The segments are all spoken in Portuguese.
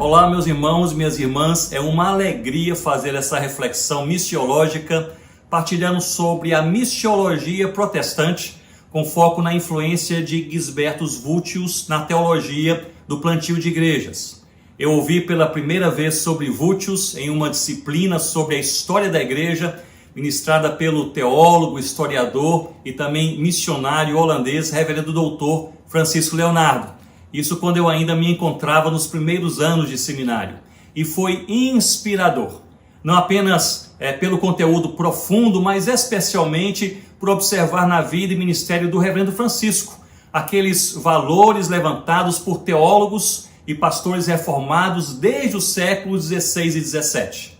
Olá, meus irmãos e minhas irmãs, é uma alegria fazer essa reflexão missiológica, partilhando sobre a missiologia protestante, com foco na influência de Gisbertus Vultius na teologia do plantio de igrejas. Eu ouvi pela primeira vez sobre Vultius em uma disciplina sobre a história da igreja, ministrada pelo teólogo, historiador e também missionário holandês, reverendo doutor Francisco Leonardo. Isso quando eu ainda me encontrava nos primeiros anos de seminário. E foi inspirador. Não apenas pelo conteúdo profundo, mas especialmente por observar na vida e ministério do reverendo Francisco aqueles valores levantados por teólogos e pastores reformados desde os séculos XVI e XVII.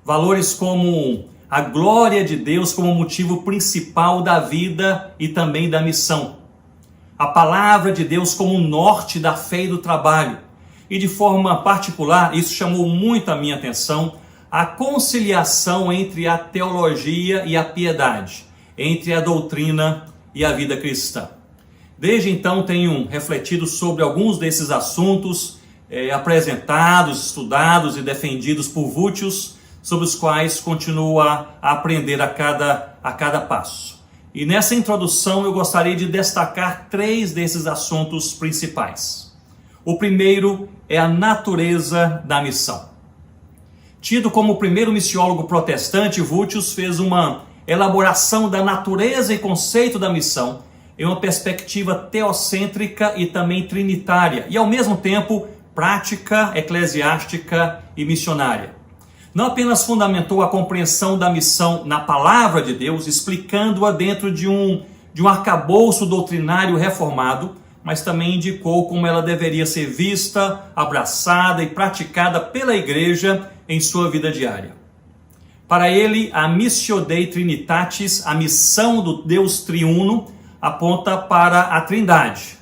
Valores como a glória de Deus como motivo principal da vida e também da missão. A palavra de Deus como o norte da fé e do trabalho. E de forma particular, isso chamou muito a minha atenção, a conciliação entre a teologia e a piedade, entre a doutrina e a vida cristã. Desde então tenho refletido sobre alguns desses assuntos apresentados, estudados e defendidos por Vultius, sobre os quais continuo a aprender a cada passo. E nessa introdução eu gostaria de destacar 3 desses assuntos principais. O primeiro é a natureza da missão. Tido como o primeiro missiólogo protestante, Vultius fez uma elaboração da natureza e conceito da missão em uma perspectiva teocêntrica e também trinitária, e ao mesmo tempo prática, eclesiástica e missionária. Não apenas fundamentou a compreensão da missão na palavra de Deus, explicando-a dentro de um arcabouço doutrinário reformado, mas também indicou como ela deveria ser vista, abraçada e praticada pela igreja em sua vida diária. Para ele, a Missio Dei Trinitatis, a missão do Deus triuno, aponta para a Trindade.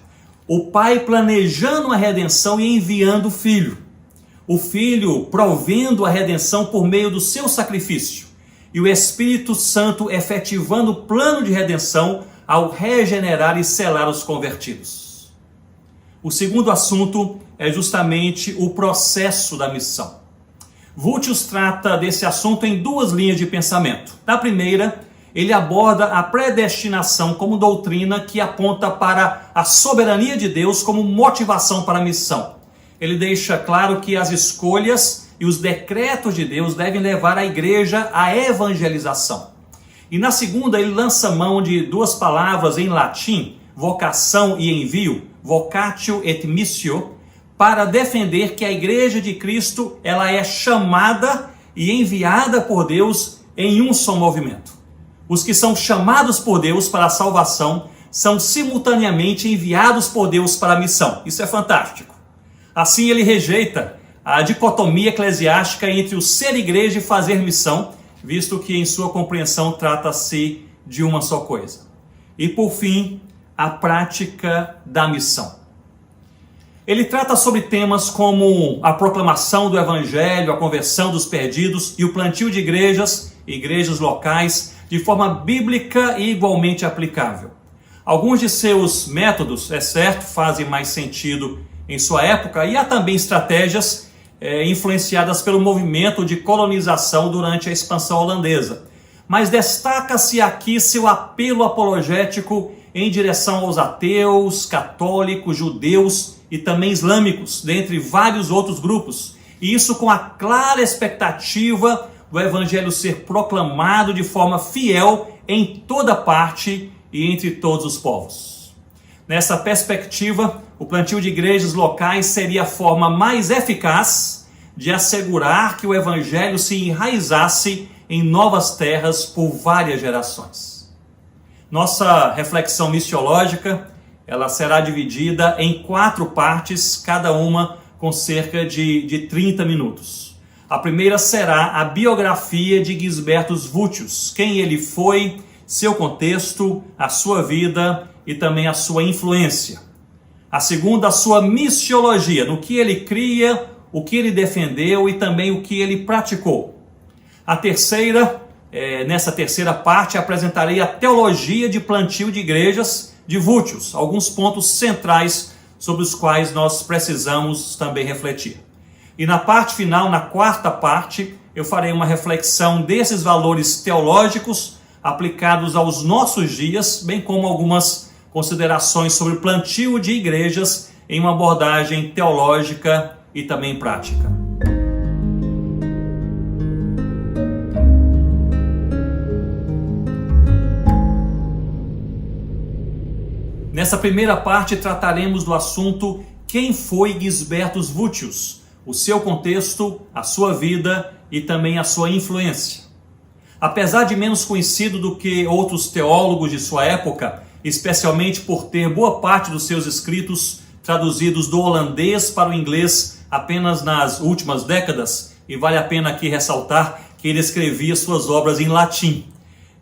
O Pai planejando a redenção e enviando o Filho. O Filho provendo a redenção por meio do seu sacrifício. E o Espírito Santo efetivando o plano de redenção ao regenerar e selar os convertidos. O segundo assunto é justamente o processo da missão. Vultius trata desse assunto em 2 linhas de pensamento. Na primeira, ele aborda a predestinação como doutrina que aponta para a soberania de Deus como motivação para a missão. Ele deixa claro que as escolhas e os decretos de Deus devem levar a igreja à evangelização. E na segunda, ele lança mão de 2 palavras em latim, vocação e envio, vocatio et missio, para defender que a igreja de Cristo ela é chamada e enviada por Deus em um só movimento. Os que são chamados por Deus para a salvação são simultaneamente enviados por Deus para a missão. Isso é fantástico. Assim ele rejeita a dicotomia eclesiástica entre o ser igreja e fazer missão, visto que em sua compreensão trata-se de uma só coisa. E por fim, a prática da missão. Ele trata sobre temas como a proclamação do evangelho, a conversão dos perdidos e o plantio de igrejas locais, de forma bíblica e igualmente aplicável. Alguns de seus métodos, é certo, fazem mais sentido em sua época, e há também estratégias influenciadas pelo movimento de colonização durante a expansão holandesa. Mas destaca-se aqui seu apelo apologético em direção aos ateus, católicos, judeus e também islâmicos, dentre vários outros grupos. E isso com a clara expectativa do evangelho ser proclamado de forma fiel em toda parte e entre todos os povos. Nessa perspectiva, o plantio de igrejas locais seria a forma mais eficaz de assegurar que o evangelho se enraizasse em novas terras por várias gerações. Nossa reflexão missiológica, ela será dividida em 4 partes, cada uma com cerca de 30 minutos. A primeira será a biografia de Gisbertus Vultius, quem ele foi, seu contexto, a sua vida e também a sua influência. A segunda, a sua missiologia, no que ele cria, o que ele defendeu e também o que ele praticou. A terceira, nessa terceira parte, apresentarei a teologia de plantio de igrejas de Vultius, alguns pontos centrais sobre os quais nós precisamos também refletir. E na parte final, na quarta parte, eu farei uma reflexão desses valores teológicos aplicados aos nossos dias, bem como algumas considerações sobre o plantio de igrejas em uma abordagem teológica e também prática. Nessa primeira parte trataremos do assunto quem foi Gisbertus Vultius, o seu contexto, a sua vida e também a sua influência. Apesar de menos conhecido do que outros teólogos de sua época, especialmente por ter boa parte dos seus escritos traduzidos do holandês para o inglês apenas nas últimas décadas, e vale a pena aqui ressaltar que ele escrevia suas obras em latim.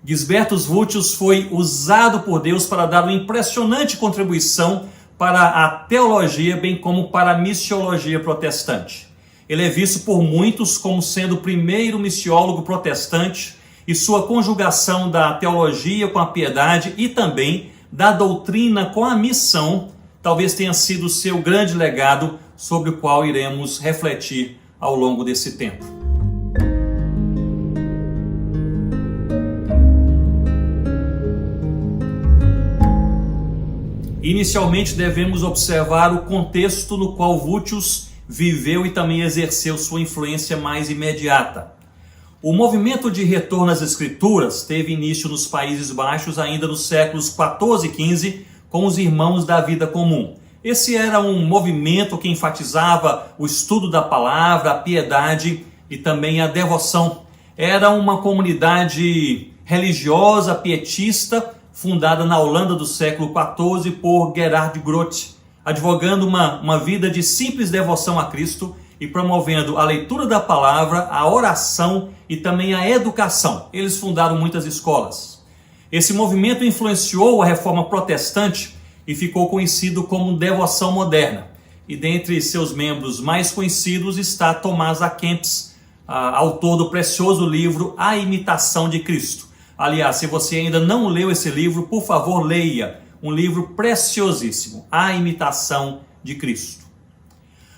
Gisbertus Vultius foi usado por Deus para dar uma impressionante contribuição para a teologia, bem como para a missiologia protestante. Ele é visto por muitos como sendo o primeiro missiólogo protestante, e sua conjugação da teologia com a piedade e também da doutrina com a missão talvez tenha sido o seu grande legado, sobre o qual iremos refletir ao longo desse tempo. Inicialmente devemos observar o contexto no qual Vultius viveu e também exerceu sua influência mais imediata. O movimento de retorno às Escrituras teve início nos Países Baixos ainda nos séculos 14 e 15 com os Irmãos da Vida Comum. Esse era um movimento que enfatizava o estudo da palavra, a piedade e também a devoção. Era uma comunidade religiosa, pietista, fundada na Holanda do século XIV por Gerhard Groote, advogando uma vida de simples devoção a Cristo e promovendo a leitura da palavra, a oração e também a educação. Eles fundaram muitas escolas. Esse movimento influenciou a reforma protestante e ficou conhecido como devoção moderna. E dentre seus membros mais conhecidos está Tomás A. Kempis, autor do precioso livro A Imitação de Cristo. Aliás, se você ainda não leu esse livro, por favor, leia. Um livro preciosíssimo, A Imitação de Cristo.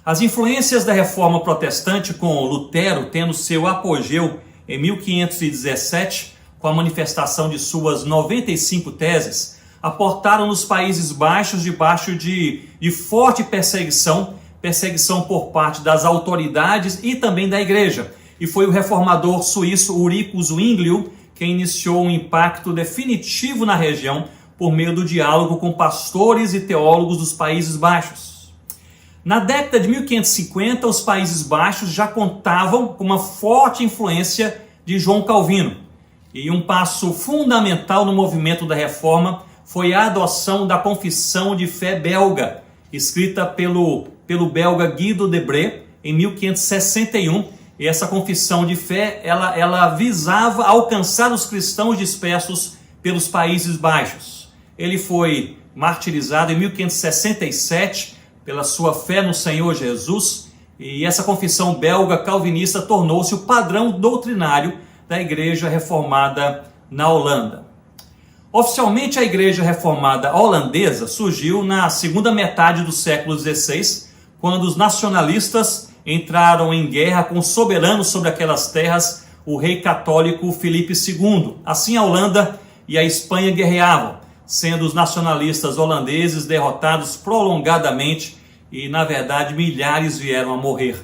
As influências da reforma protestante, com Lutero tendo seu apogeu em 1517, com a manifestação de suas 95 teses, aportaram nos Países Baixos debaixo de forte perseguição por parte das autoridades e também da igreja. E foi o reformador suíço Ulrico Zwinglio quem iniciou um impacto definitivo na região por meio do diálogo com pastores e teólogos dos Países Baixos. Na década de 1550, os Países Baixos já contavam com uma forte influência de João Calvino. E um passo fundamental no movimento da reforma foi a adoção da Confissão de Fé belga, escrita pelo belga Guido de Brès em 1561. E essa confissão de fé, ela visava alcançar os cristãos dispersos pelos Países Baixos. Ele foi martirizado em 1567 pela sua fé no Senhor Jesus, e essa confissão belga calvinista tornou-se o padrão doutrinário da Igreja Reformada na Holanda. Oficialmente, a Igreja Reformada holandesa surgiu na segunda metade do século XVI, quando os nacionalistas entraram em guerra com o soberano sobre aquelas terras, o rei católico Filipe II. Assim, a Holanda e a Espanha guerreavam, sendo os nacionalistas holandeses derrotados prolongadamente e, na verdade, milhares vieram a morrer.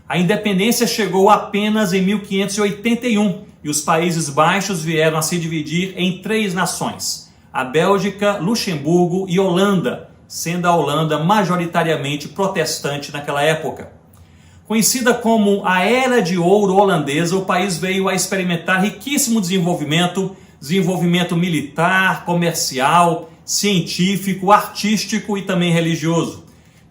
A independência chegou apenas em 1581 e os Países Baixos vieram a se dividir em 3 nações: a Bélgica, Luxemburgo e Holanda, sendo a Holanda majoritariamente protestante naquela época. Conhecida como a Era de Ouro holandesa, o país veio a experimentar riquíssimo desenvolvimento militar, comercial, científico, artístico e também religioso.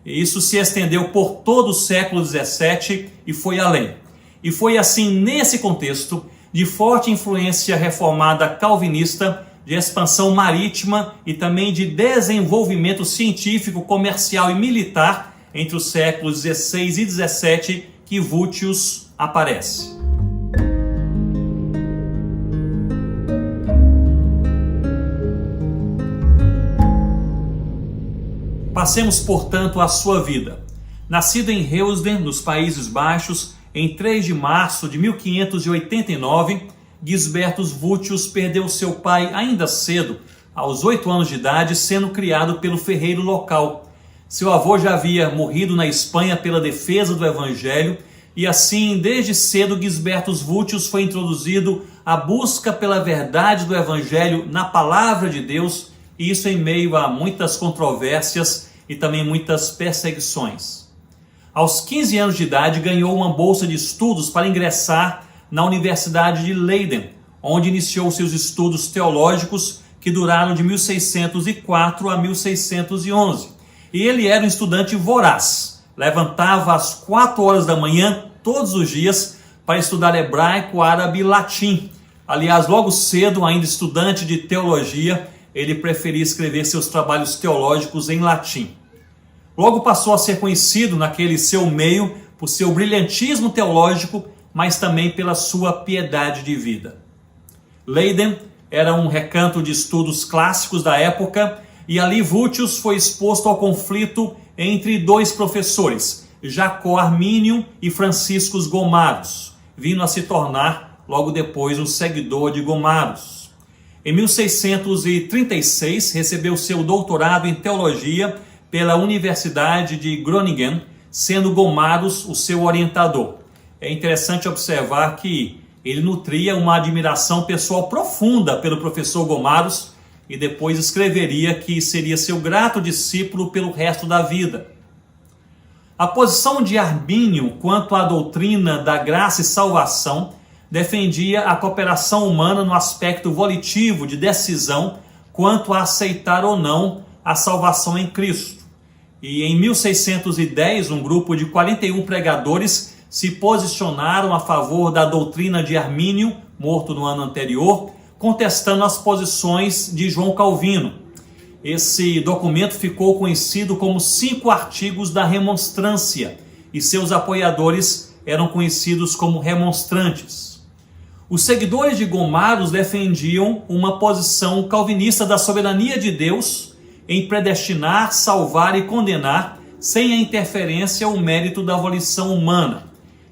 E isso se estendeu por todo o século XVII e foi além. E foi assim, nesse contexto de forte influência reformada calvinista, de expansão marítima e também de desenvolvimento científico, comercial e militar entre os séculos XVI e XVII, que Vultius aparece. Passemos, portanto, à sua vida. Nascido em Heusden, nos Países Baixos, em 3 de março de 1589, Gisbertus Vultius perdeu seu pai ainda cedo, aos 8 anos de idade, sendo criado pelo ferreiro local. Seu avô já havia morrido na Espanha pela defesa do Evangelho, e assim, desde cedo, Gisbertus Vultius foi introduzido à busca pela verdade do Evangelho na Palavra de Deus, e isso em meio a muitas controvérsias e também muitas perseguições. Aos 15 anos de idade, ganhou uma bolsa de estudos para ingressar na Universidade de Leiden, onde iniciou seus estudos teológicos que duraram de 1604 a 1611. E ele era um estudante voraz, levantava às 4 horas da manhã todos os dias para estudar hebraico, árabe e latim. Aliás, logo cedo, ainda estudante de teologia, ele preferia escrever seus trabalhos teológicos em latim. Logo passou a ser conhecido naquele seu meio por seu brilhantismo teológico, mas também pela sua piedade de vida. Leiden era um recanto de estudos clássicos da época, e ali Vultius foi exposto ao conflito entre 2 professores, Jacó Armínio e Franciscus Gomarus, vindo a se tornar logo depois um seguidor de Gomarus. Em 1636 recebeu seu doutorado em teologia pela Universidade de Groningen, sendo Gomarus o seu orientador. É interessante observar que ele nutria uma admiração pessoal profunda pelo professor Gomarus e depois escreveria que seria seu grato discípulo pelo resto da vida. A posição de Armínio quanto à doutrina da graça e salvação defendia a cooperação humana no aspecto volitivo de decisão quanto a aceitar ou não a salvação em Cristo. E em 1610, um grupo de 41 pregadores se posicionaram a favor da doutrina de Armínio, morto no ano anterior, contestando as posições de João Calvino. Esse documento ficou conhecido como 5 artigos da remonstrância, e seus apoiadores eram conhecidos como remonstrantes. Os seguidores de Gomarus defendiam uma posição calvinista da soberania de Deus em predestinar, salvar e condenar, sem a interferência ou mérito da volição humana.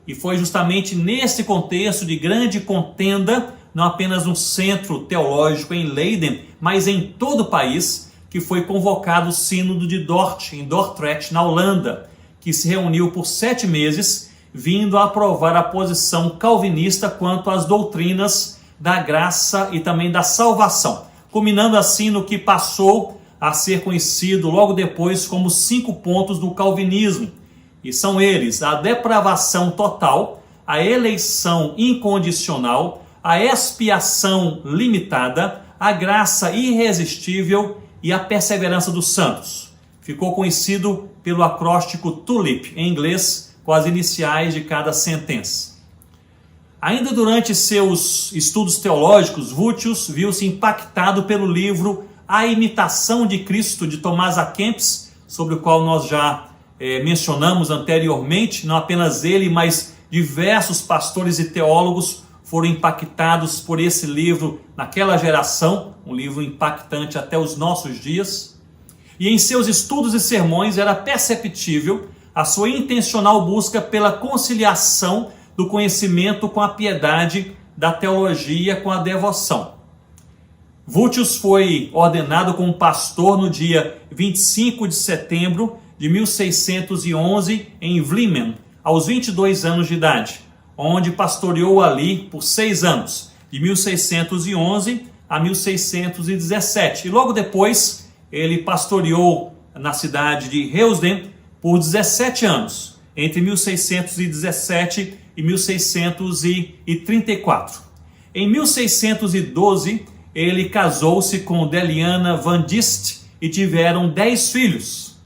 E foi justamente nesse contexto de grande contenda, não apenas no centro teológico em Leiden, mas em todo o país, que foi convocado o Sínodo de Dort, em Dordrecht, na Holanda, que se reuniu por 7 meses, vindo a aprovar a posição calvinista quanto às doutrinas da graça e também da salvação, culminando assim no que passou a ser conhecido logo depois como 5 pontos do calvinismo. E são eles: a depravação total, a eleição incondicional, a expiação limitada, a graça irresistível e a perseverança dos santos. Ficou conhecido pelo acróstico TULIP, em inglês, com as iniciais de cada sentença. Ainda durante seus estudos teológicos, Vultius viu-se impactado pelo livro A Imitação de Cristo, de Tomás A. Kempis, sobre o qual nós já mencionamos anteriormente. Não apenas ele, mas diversos pastores e teólogos foram impactados por esse livro naquela geração, um livro impactante até os nossos dias. E em seus estudos e sermões era perceptível a sua intencional busca pela conciliação do conhecimento com a piedade, da teologia com a devoção. Vultius foi ordenado como pastor no dia 25 de setembro de 1611 em Vlimen, aos 22 anos de idade, onde pastoreou ali por 6 anos, de 1611 a 1617. E logo depois ele pastoreou na cidade de Heusden por 17 anos, entre 1617 e 1634. Em 1612, ele casou-se com Deliana Van Dist e tiveram 10 filhos.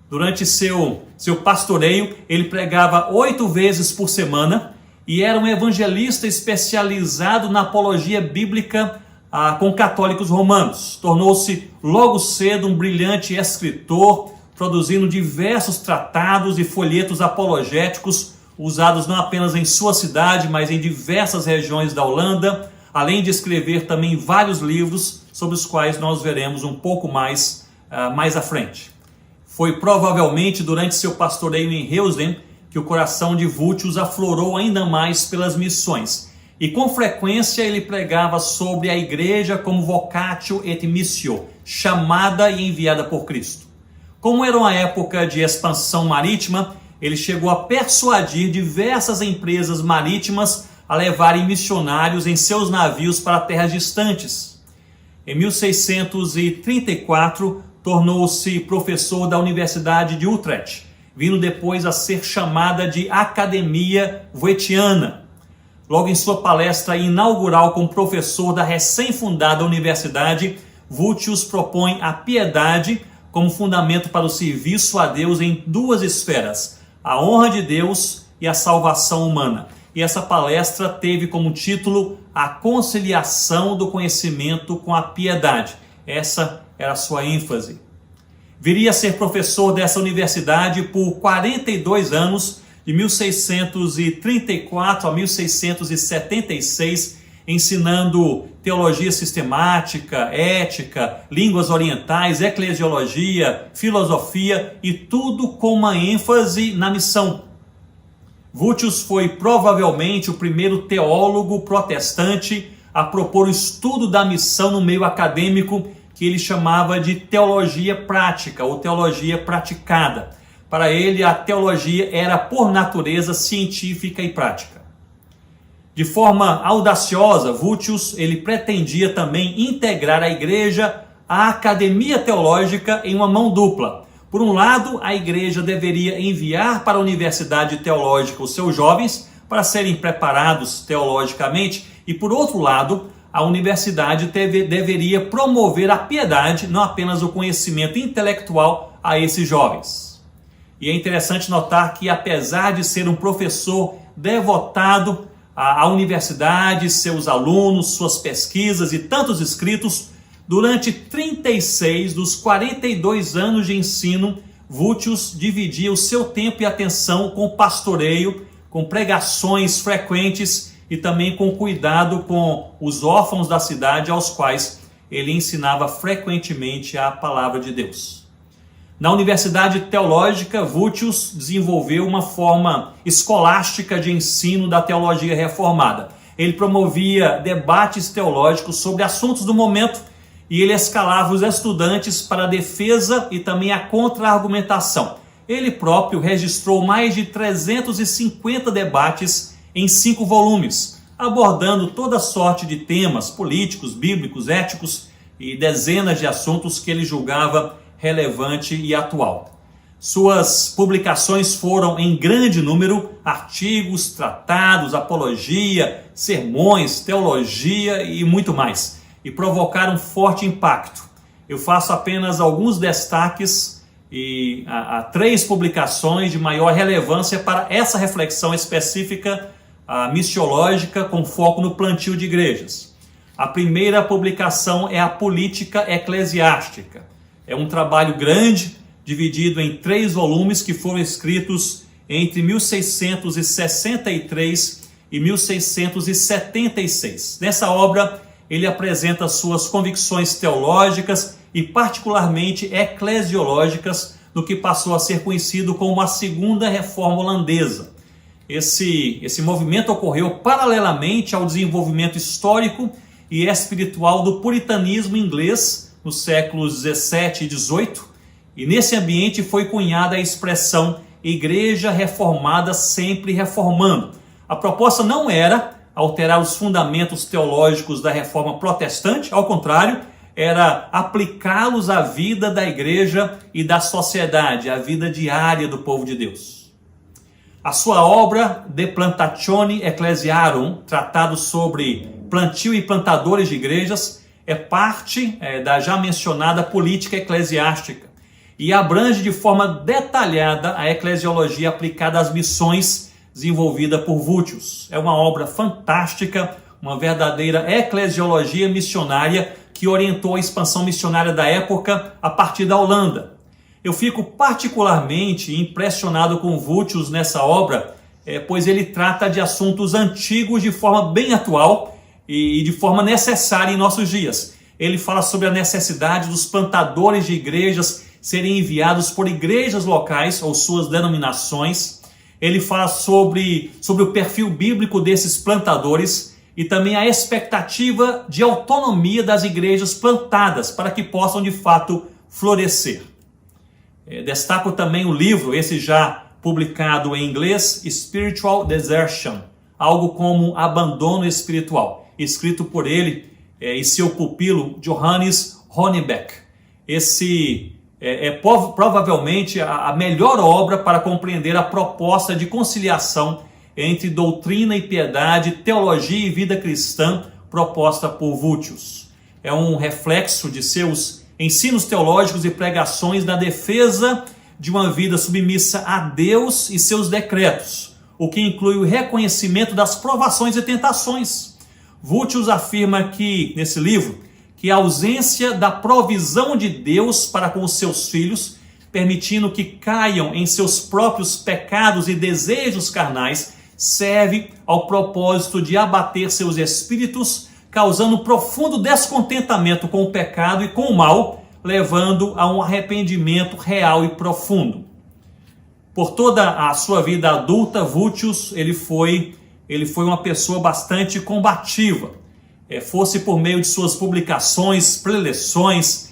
Durante seu pastoreio, ele pregava 8 vezes por semana e era um evangelista especializado na apologia bíblica com católicos romanos. Tornou-se logo cedo um brilhante escritor, produzindo diversos tratados e folhetos apologéticos usados não apenas em sua cidade, mas em diversas regiões da Holanda, além de escrever também vários livros sobre os quais nós veremos um pouco mais à frente. Foi provavelmente durante seu pastoreio em Heusden que o coração de Vultius aflorou ainda mais pelas missões. E com frequência ele pregava sobre a igreja como vocatio et missio, chamada e enviada por Cristo. Como era uma época de expansão marítima, ele chegou a persuadir diversas empresas marítimas a levarem missionários em seus navios para terras distantes. Em 1634, tornou-se professor da Universidade de Utrecht, vindo depois a ser chamada de Academia Voetiana. Logo em sua palestra inaugural como professor da recém-fundada universidade, Vultius propõe a piedade como fundamento para o serviço a Deus em duas esferas, a honra de Deus e a salvação humana. E essa palestra teve como título A Conciliação do Conhecimento com a Piedade. Essa era a sua ênfase. Viria a ser professor dessa universidade por 42 anos, de 1634 a 1676, ensinando teologia sistemática, ética, línguas orientais, eclesiologia, filosofia e tudo com uma ênfase na missão. Vultius foi provavelmente o primeiro teólogo protestante a propor o estudo da missão no meio acadêmico, que ele chamava de teologia prática ou teologia praticada. Para ele, a teologia era, por natureza, científica e prática. De forma audaciosa, Vultius ele pretendia também integrar a igreja à academia teológica em uma mão dupla. Por um lado, a igreja deveria enviar para a universidade teológica os seus jovens para serem preparados teologicamente, e por outro lado, a universidade deveria promover a piedade, não apenas o conhecimento intelectual, a esses jovens. E é interessante notar que, apesar de ser um professor devotado à universidade, seus alunos, suas pesquisas e tantos escritos, durante 36 dos 42 anos de ensino, Vultius dividia o seu tempo e atenção com pastoreio, com pregações frequentes e também com cuidado com os órfãos da cidade, aos quais ele ensinava frequentemente a palavra de Deus. Na Universidade Teológica, Vultius desenvolveu uma forma escolástica de ensino da teologia reformada. Ele promovia debates teológicos sobre assuntos do momento e ele escalava os estudantes para a defesa e também a contra-argumentação. Ele próprio registrou mais de 350 debates em 5 volumes, abordando toda sorte de temas políticos, bíblicos, éticos e dezenas de assuntos que ele julgava relevante e atual. Suas publicações foram em grande número: artigos, tratados, apologia, sermões, teologia e muito mais, e provocaram forte impacto. Eu faço apenas alguns destaques e há 3 publicações de maior relevância para essa reflexão específica missiológica com foco no plantio de igrejas. A primeira publicação é a Política Eclesiástica. É um trabalho grande, dividido em 3 volumes que foram escritos entre 1663 e 1676. Nessa obra, ele apresenta suas convicções teológicas e particularmente eclesiológicas no que passou a ser conhecido como a Segunda Reforma Holandesa. Esse movimento ocorreu paralelamente ao desenvolvimento histórico e espiritual do puritanismo inglês nos séculos 17 e 18, e nesse ambiente foi cunhada a expressão Igreja Reformada sempre reformando. A proposta não era alterar os fundamentos teológicos da reforma protestante, ao contrário, era aplicá-los à vida da igreja e da sociedade, à vida diária do povo de Deus. A sua obra De Plantatione Ecclesiarum, tratado sobre plantio e plantadores de igrejas, é parte da já mencionada política eclesiástica e abrange de forma detalhada a eclesiologia aplicada às missões desenvolvida por Vultius. É uma obra fantástica, uma verdadeira eclesiologia missionária que orientou a expansão missionária da época a partir da Holanda. Eu fico particularmente impressionado com Vultius nessa obra, pois ele trata de assuntos antigos de forma bem atual e de forma necessária em nossos dias. Ele fala sobre a necessidade dos plantadores de igrejas serem enviados por igrejas locais ou suas denominações. Ele fala sobre o perfil bíblico desses plantadores e também a expectativa de autonomia das igrejas plantadas para que possam de fato florescer. Destaco também o livro, esse já publicado em inglês, Spiritual Desertion, algo como abandono espiritual, escrito por ele e seu pupilo Johannes Honebeck. Esse provavelmente a melhor obra para compreender a proposta de conciliação entre doutrina e piedade, teologia e vida cristã proposta por Vultius. É um reflexo de seus ensinos teológicos e pregações na defesa de uma vida submissa a Deus e seus decretos, o que inclui o reconhecimento das provações e tentações. Vultius afirma que, nesse livro, que a ausência da provisão de Deus para com os seus filhos, permitindo que caiam em seus próprios pecados e desejos carnais, serve ao propósito de abater seus espíritos, causando profundo descontentamento com o pecado e com o mal, levando a um arrependimento real e profundo. Por toda a sua vida adulta, Vultius ele foi uma pessoa bastante combativa. Fosse por meio de suas publicações, preleções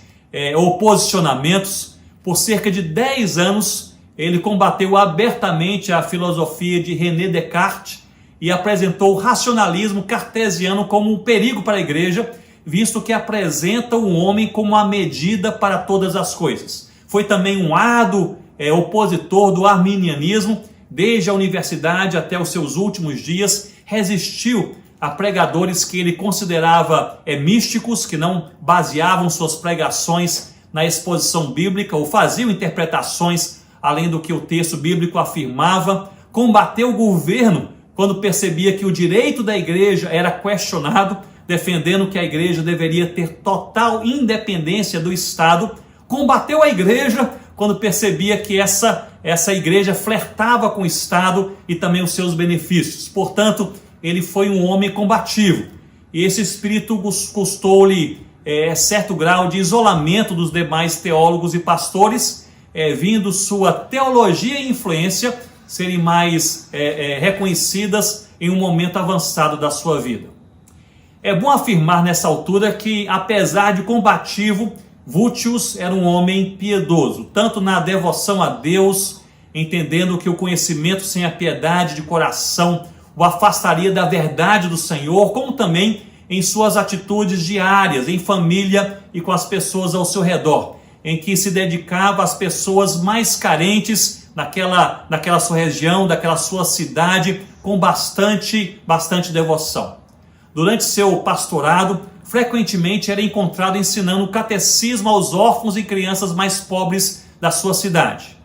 ou posicionamentos, por cerca de 10 anos, ele combateu abertamente a filosofia de René Descartes e apresentou o racionalismo cartesiano como um perigo para a igreja, visto que apresenta o homem como a medida para todas as coisas. Foi também um árduo opositor do arminianismo, desde a universidade até os seus últimos dias, resistiu a pregadores que ele considerava místicos, que não baseavam suas pregações na exposição bíblica ou faziam interpretações além do que o texto bíblico afirmava. Combateu o governo quando percebia que o direito da igreja era questionado, defendendo que a igreja deveria ter total independência do Estado. Combateu a igreja quando percebia que essa igreja flertava com o Estado e também os seus benefícios. Portanto, ele foi um homem combativo. E esse espírito custou-lhe certo grau de isolamento dos demais teólogos e pastores, vindo sua teologia e influência serem mais reconhecidas em um momento avançado da sua vida. É bom afirmar nessa altura que, apesar de combativo, Vultius era um homem piedoso, tanto na devoção a Deus, entendendo que o conhecimento sem a piedade de coração o afastaria da verdade do Senhor, como também em suas atitudes diárias, em família e com as pessoas ao seu redor, em que se dedicava às pessoas mais carentes naquela sua região, daquela sua cidade, com bastante devoção. Durante seu pastorado, frequentemente era encontrado ensinando o catecismo aos órfãos e crianças mais pobres da sua cidade.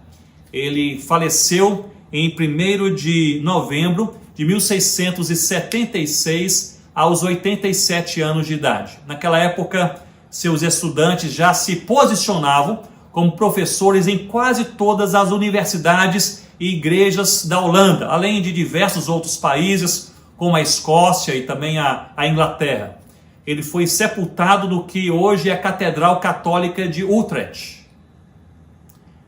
Ele faleceu em 1º de novembro de 1676, aos 87 anos de idade. Naquela época, seus estudantes já se posicionavam como professores em quase todas as universidades e igrejas da Holanda, além de diversos outros países, como a Escócia e também a Inglaterra. Ele foi sepultado no que hoje é a Catedral Católica de Utrecht.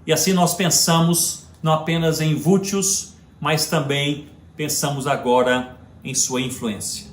E assim nós pensamos não apenas em Vultius, mas também pensamos agora em sua influência.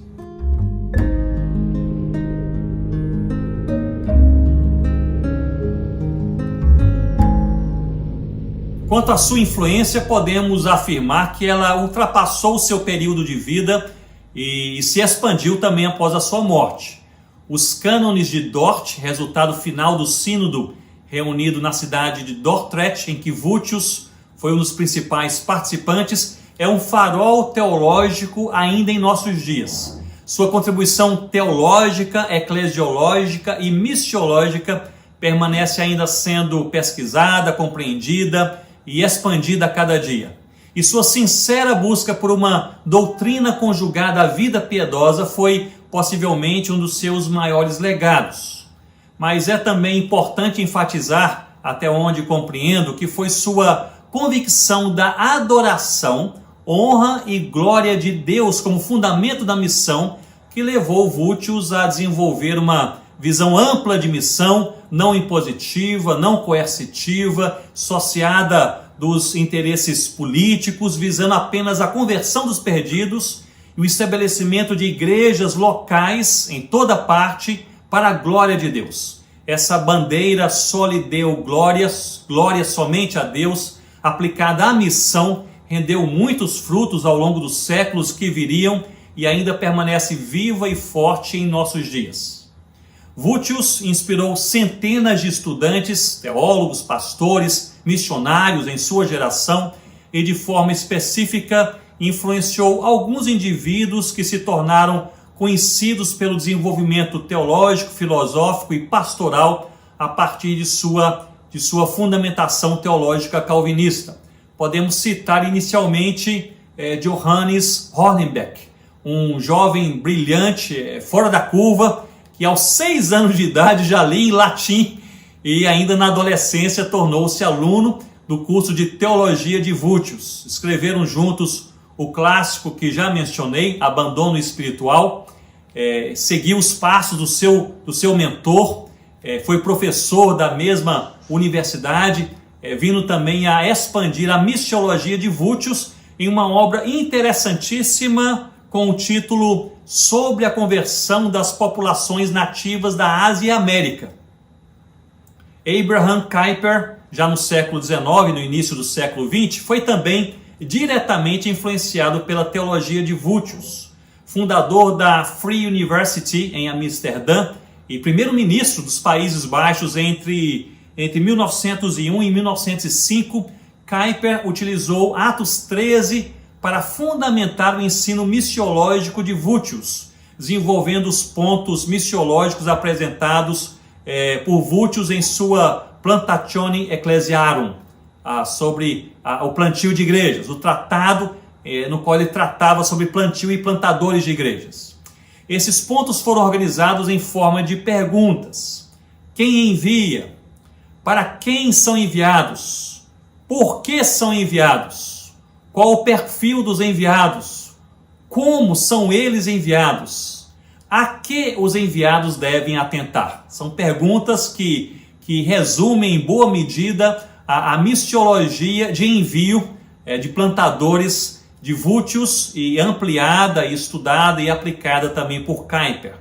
Quanto à sua influência, podemos afirmar que ela ultrapassou o seu período de vida e se expandiu também após a sua morte. Os cânones de Dort, resultado final do sínodo reunido na cidade de Dordrecht, em que Vultius foi um dos principais participantes, é um farol teológico ainda em nossos dias. Sua contribuição teológica, eclesiológica e missiológica permanece ainda sendo pesquisada, compreendida e expandida a cada dia. E sua sincera busca por uma doutrina conjugada à vida piedosa foi possivelmente um dos seus maiores legados. Mas é também importante enfatizar, até onde compreendo, que foi sua convicção da adoração, honra e glória de Deus como fundamento da missão que levou Vultius a desenvolver uma visão ampla de missão, não impositiva, não coercitiva, associada dos interesses políticos, visando apenas a conversão dos perdidos e o estabelecimento de igrejas locais em toda parte para a glória de Deus. Essa bandeira só lhe deu glória somente a Deus, aplicada à missão, rendeu muitos frutos ao longo dos séculos que viriam e ainda permanece viva e forte em nossos dias. Vultius inspirou centenas de estudantes, teólogos, pastores, missionários em sua geração e de forma específica influenciou alguns indivíduos que se tornaram conhecidos pelo desenvolvimento teológico, filosófico e pastoral a partir de sua fundamentação teológica calvinista. Podemos citar inicialmente Johannes Hornbeck, um jovem brilhante, fora da curva, que aos 6 anos de idade já lia em latim e ainda na adolescência tornou-se aluno do curso de teologia de Vultius. Escreveram juntos o clássico que já mencionei, Abandono Espiritual, seguiu os passos do seu mentor, foi professor da mesma universidade, vindo também a expandir a missiologia de Vultius em uma obra interessantíssima com o título Sobre a Conversão das Populações Nativas da Ásia e América. Abraham Kuyper, já no século XIX, no início do século XX, foi também diretamente influenciado pela teologia de Vultius, fundador da Free University em Amsterdã e primeiro-ministro dos Países Baixos entre 1901 e 1905, Kuyper utilizou Atos 13 para fundamentar o ensino missiológico de Vultius, desenvolvendo os pontos missiológicos apresentados por Vultius em sua Plantatione Ecclesiarum, sobre o plantio de igrejas, o tratado no qual ele tratava sobre plantio e plantadores de igrejas. Esses pontos foram organizados em forma de perguntas. Quem envia? Para quem são enviados? Por que são enviados? Qual o perfil dos enviados? Como são eles enviados? A que os enviados devem atentar? São perguntas que resumem em boa medida a missiologia de envio de plantadores de Vultius, e ampliada, e estudada e aplicada também por Kuyper.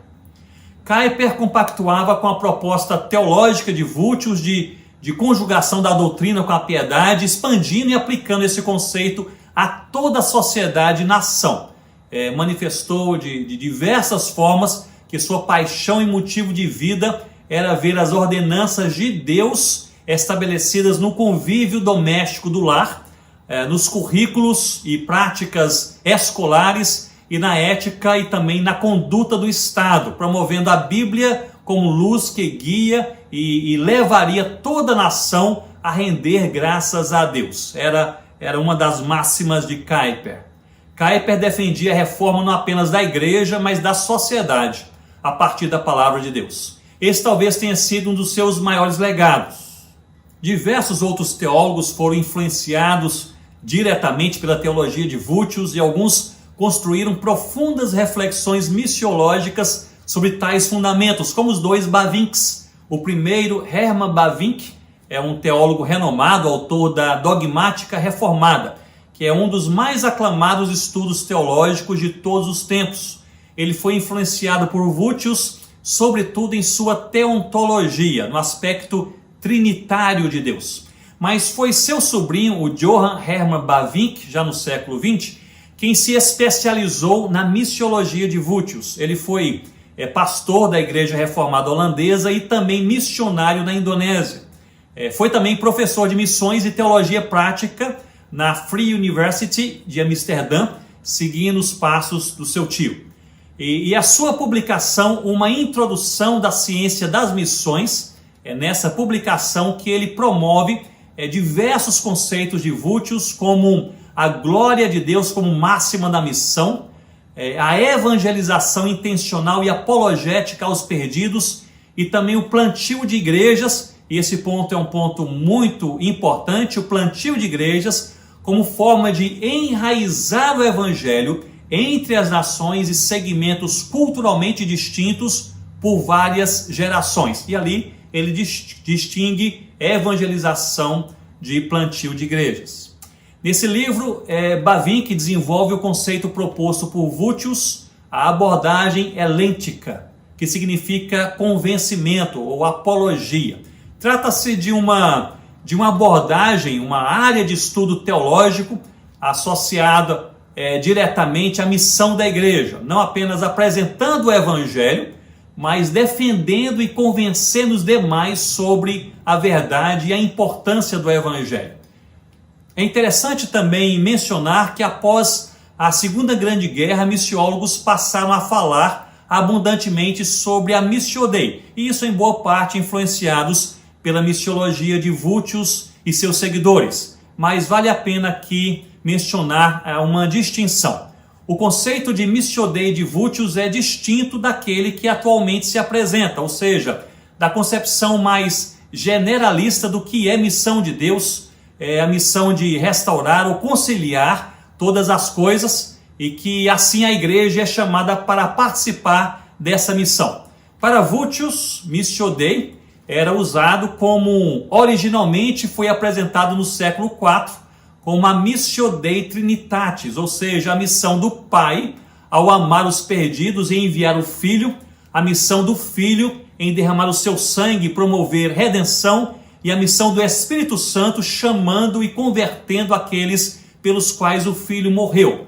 Kuyper compactuava com a proposta teológica de Vultius de conjugação da doutrina com a piedade, expandindo e aplicando esse conceito a toda a sociedade e nação. Manifestou de diversas formas que sua paixão e motivo de vida era ver as ordenanças de Deus estabelecidas no convívio doméstico do lar, nos currículos e práticas escolares e na ética e também na conduta do Estado, promovendo a Bíblia como luz que guia e levaria toda a nação a render graças a Deus. Era uma das máximas de Kuyper. Kuyper defendia a reforma não apenas da igreja, mas da sociedade, a partir da palavra de Deus. Esse talvez tenha sido um dos seus maiores legados. Diversos outros teólogos foram influenciados diretamente pela teologia de Vultius e alguns construíram profundas reflexões missiológicas sobre tais fundamentos, como os 2 Bavinks. O primeiro, Hermann Bavinck, é um teólogo renomado, autor da Dogmática Reformada, que é um dos mais aclamados estudos teológicos de todos os tempos. Ele foi influenciado por Vultius, sobretudo em sua teontologia, no aspecto trinitário de Deus. Mas foi seu sobrinho, o Johann Hermann Bavinck, já no século XX, quem se especializou na missiologia de Vultius. Ele foi pastor da Igreja Reformada Holandesa e também missionário na Indonésia. Foi também professor de missões e teologia prática na Free University de Amsterdã, seguindo os passos do seu tio. E a sua publicação, Uma Introdução da Ciência das Missões, é nessa publicação que ele promove diversos conceitos de Vultius, como a glória de Deus como máxima da missão, a evangelização intencional e apologética aos perdidos, e também o plantio de igrejas. E esse ponto é um ponto muito importante, o plantio de igrejas como forma de enraizar o evangelho entre as nações e segmentos culturalmente distintos, por várias gerações. E ali ele distingue evangelização de plantio de igrejas. Nesse livro, Bavinck desenvolve o conceito proposto por Vultius, a abordagem helêntica, que significa convencimento ou apologia. Trata-se de uma abordagem, uma área de estudo teológico associada diretamente à missão da igreja, não apenas apresentando o evangelho, mas defendendo e convencendo os demais sobre a verdade e a importância do evangelho. É interessante também mencionar que após a Segunda Grande Guerra, missiólogos passaram a falar abundantemente sobre a Missio Dei, e isso em boa parte influenciados pela missiologia de Vultius e seus seguidores. Mas vale a pena aqui mencionar uma distinção. O conceito de Missio Dei de Vultius é distinto daquele que atualmente se apresenta, ou seja, da concepção mais generalista do que é missão de Deus, a missão de restaurar ou conciliar todas as coisas, e que assim a igreja é chamada para participar dessa missão. Para Vultius, Missio Dei era usado como originalmente foi apresentado no século IV, como a Missio Dei Trinitatis, ou seja, a missão do Pai ao amar os perdidos e enviar o Filho, a missão do Filho em derramar o seu sangue e promover redenção, e a missão do Espírito Santo chamando e convertendo aqueles pelos quais o Filho morreu.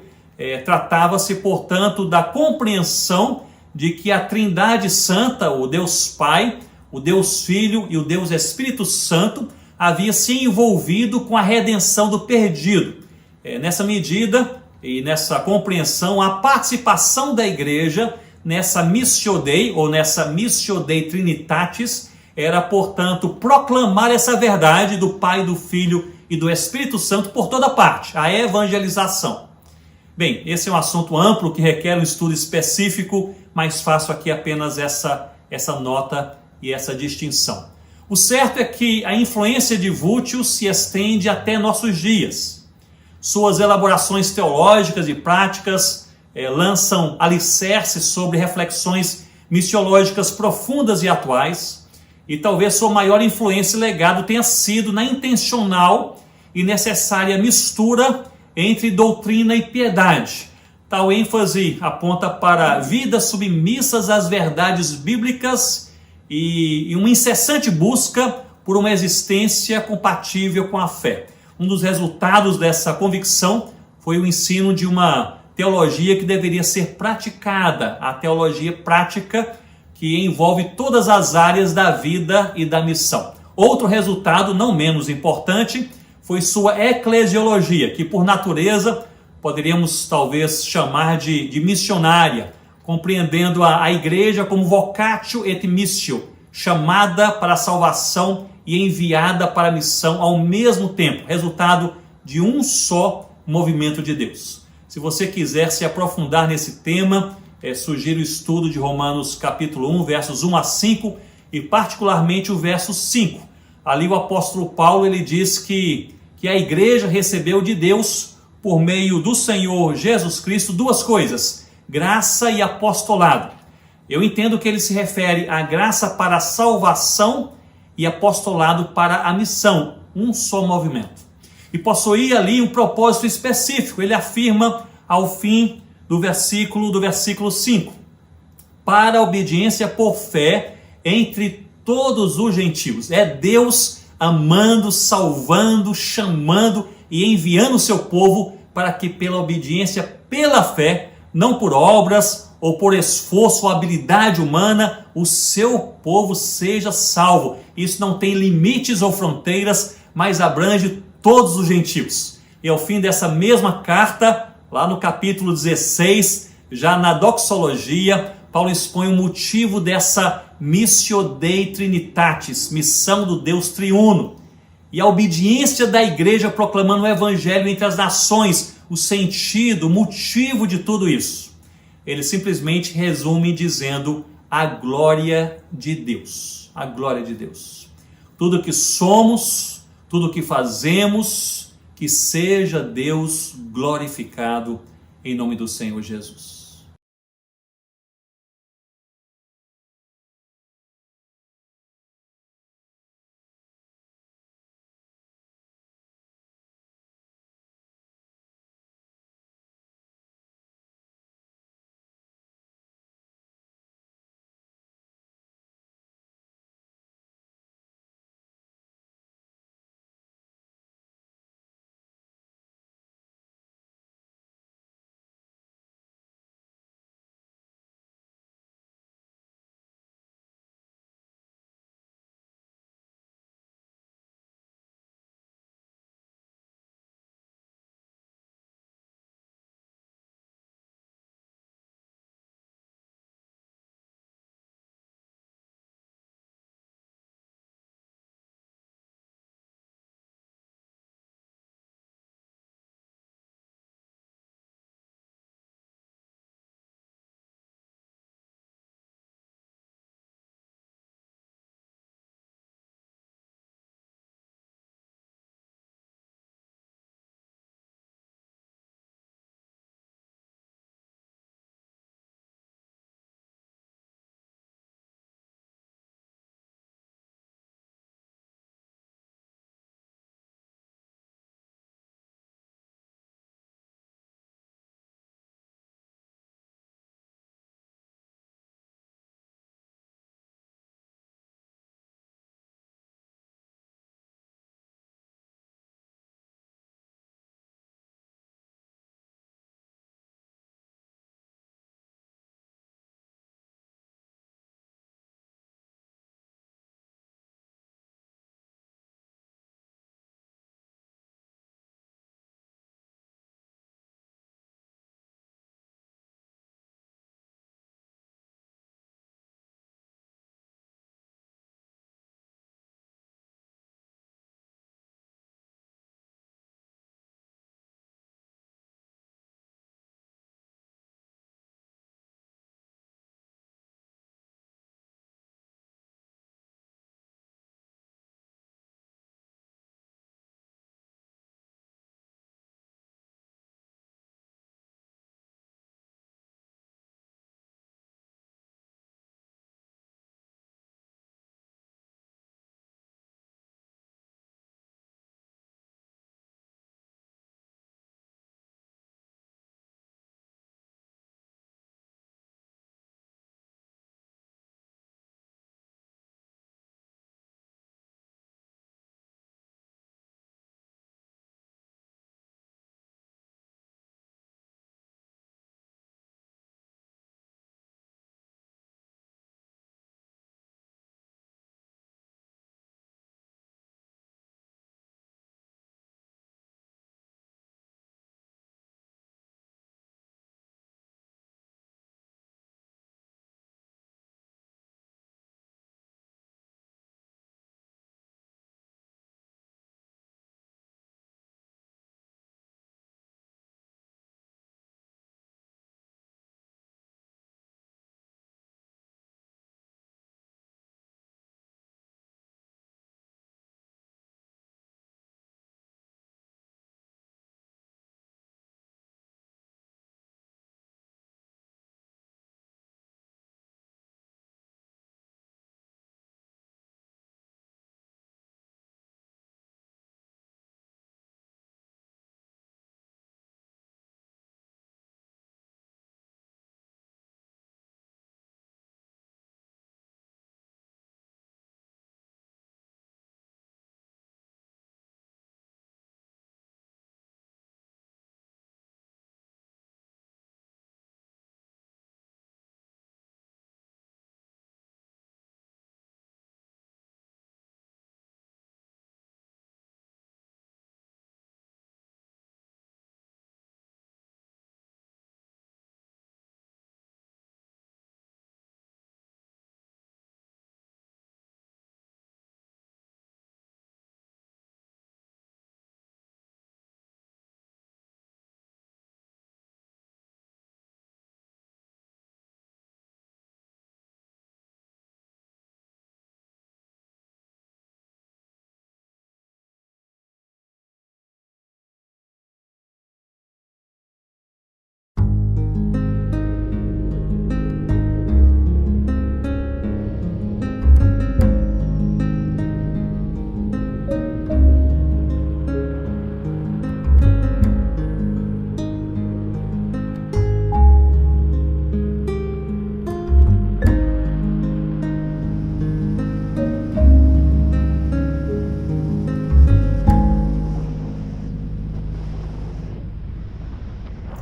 Tratava-se, portanto, da compreensão de que a Trindade Santa, o Deus Pai, o Deus Filho e o Deus Espírito Santo, havia se envolvido com a redenção do perdido. Nessa medida e nessa compreensão, a participação da igreja nessa Missio Dei, ou nessa Missio Dei Trinitatis, era, portanto, proclamar essa verdade do Pai, do Filho e do Espírito Santo por toda parte, a evangelização. Bem, esse é um assunto amplo que requer um estudo específico, mas faço aqui apenas essa nota e essa distinção. O certo é que a influência de Vultius se estende até nossos dias. Suas elaborações teológicas e práticas lançam alicerces sobre reflexões missiológicas profundas e atuais, e talvez sua maior influência e legado tenha sido na intencional e necessária mistura entre doutrina e piedade. Tal ênfase aponta para vidas submissas às verdades bíblicas e uma incessante busca por uma existência compatível com a fé. Um dos resultados dessa convicção foi o ensino de uma teologia que deveria ser praticada, a teologia prática, que envolve todas as áreas da vida e da missão. Outro resultado, não menos importante, foi sua eclesiologia, que por natureza poderíamos talvez chamar de missionária, compreendendo a igreja como vocatio et missio, chamada para a salvação e enviada para a missão ao mesmo tempo, resultado de um só movimento de Deus. Se você quiser se aprofundar nesse tema, sugiro o estudo de Romanos capítulo 1, versos 1 a 5 e particularmente o verso 5. Ali o apóstolo Paulo ele diz que a igreja recebeu de Deus, por meio do Senhor Jesus Cristo, duas coisas: graça e apostolado. Eu entendo que ele se refere à graça para a salvação e apostolado para a missão, um só movimento. E possuía ali um propósito específico. Ele afirma ao fim do versículo 5: para a obediência por fé entre todos os gentios. É Deus amando, salvando, chamando e enviando o seu povo para que pela obediência, pela fé, não por obras ou por esforço ou habilidade humana, o seu povo seja salvo. Isso não tem limites ou fronteiras, mas abrange todos os gentios. E ao fim dessa mesma carta, lá no capítulo 16, já na doxologia, Paulo expõe o motivo dessa Missio Dei Trinitatis, missão do Deus triuno, e a obediência da igreja proclamando o evangelho entre as nações, o sentido, o motivo de tudo isso. Ele simplesmente resume dizendo a glória de Deus. A glória de Deus. Tudo que somos, tudo que fazemos, que seja Deus glorificado em nome do Senhor Jesus.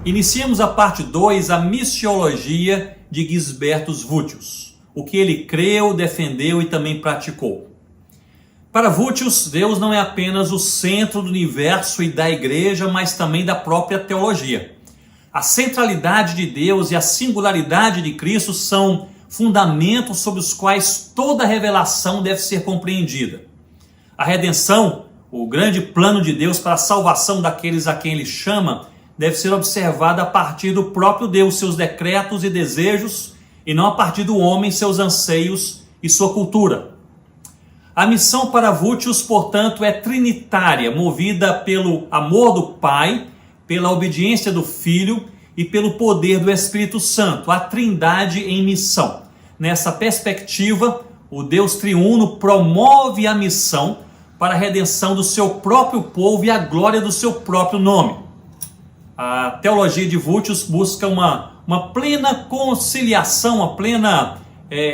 Iniciemos a parte 2, a missiologia de Gisbertus Vultius, o que ele creu, defendeu e também praticou. Para Vultius, Deus não é apenas o centro do universo e da igreja, mas também da própria teologia. A centralidade de Deus e a singularidade de Cristo são fundamentos sobre os quais toda revelação deve ser compreendida. A redenção, o grande plano de Deus para a salvação daqueles a quem Ele chama, deve ser observada a partir do próprio Deus, seus decretos e desejos, e não a partir do homem, seus anseios e sua cultura. A missão para Vultius, portanto, é trinitária, movida pelo amor do Pai, pela obediência do Filho e pelo poder do Espírito Santo, a Trindade em missão. Nessa perspectiva, o Deus triuno promove a missão para a redenção do seu próprio povo e a glória do seu próprio nome. A teologia de Vultius busca uma plena conciliação, uma plena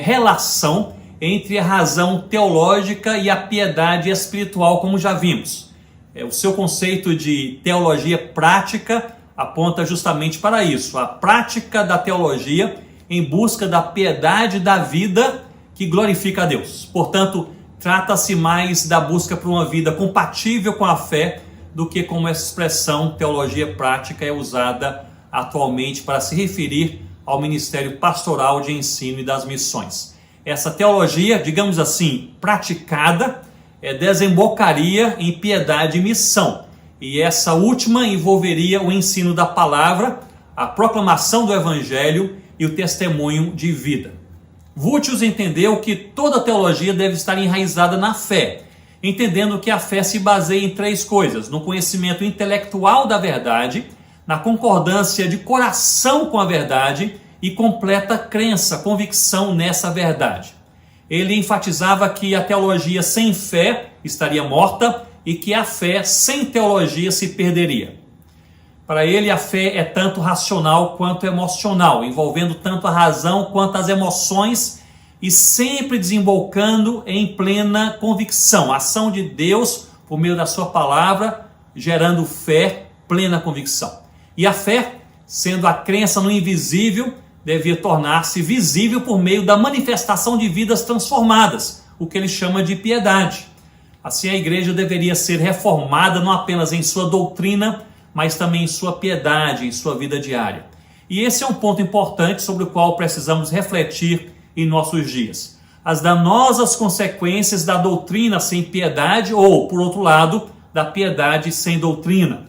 relação entre a razão teológica e a piedade espiritual, como já vimos. O seu conceito de teologia prática aponta justamente para isso, a prática da teologia em busca da piedade da vida que glorifica a Deus. Portanto, trata-se mais da busca por uma vida compatível com a fé do que como essa expressão teologia prática é usada atualmente para se referir ao ministério pastoral de ensino e das missões. Essa teologia, digamos assim, praticada, desembocaria em piedade e missão. E essa última envolveria o ensino da palavra, a proclamação do evangelho e o testemunho de vida. Vultius entendeu que toda teologia deve estar enraizada na fé, entendendo que a fé se baseia em três coisas: no conhecimento intelectual da verdade, na concordância de coração com a verdade e completa crença, convicção nessa verdade. Ele enfatizava que a teologia sem fé estaria morta e que a fé sem teologia se perderia. Para ele, a fé é tanto racional quanto emocional, envolvendo tanto a razão quanto as emoções e sempre desembocando em plena convicção. A ação de Deus, por meio da sua palavra, gerando fé, plena convicção. E a fé, sendo a crença no invisível, devia tornar-se visível por meio da manifestação de vidas transformadas, o que ele chama de piedade. Assim, a igreja deveria ser reformada não apenas em sua doutrina, mas também em sua piedade, em sua vida diária. E esse é um ponto importante sobre o qual precisamos refletir em nossos dias. As danosas consequências da doutrina sem piedade ou, por outro lado, da piedade sem doutrina.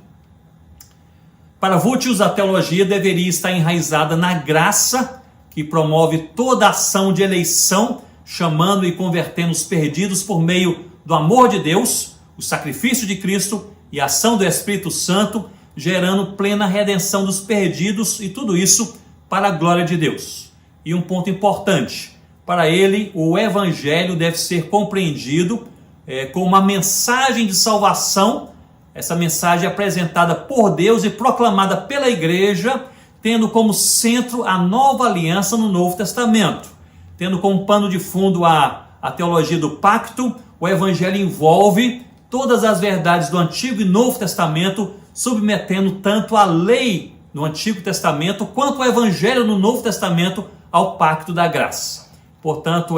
Para Vultius, a teologia deveria estar enraizada na graça, que promove toda a ação de eleição, chamando e convertendo os perdidos por meio do amor de Deus, o sacrifício de Cristo e a ação do Espírito Santo, gerando plena redenção dos perdidos, e tudo isso para a glória de Deus. E um ponto importante, para ele o evangelho deve ser compreendido como uma mensagem de salvação. Essa mensagem é apresentada por Deus e proclamada pela igreja, tendo como centro a nova aliança no Novo Testamento. Tendo como pano de fundo a teologia do pacto, o evangelho envolve todas as verdades do Antigo e Novo Testamento, submetendo tanto a lei no Antigo Testamento quanto o evangelho no Novo Testamento ao pacto da graça. Portanto,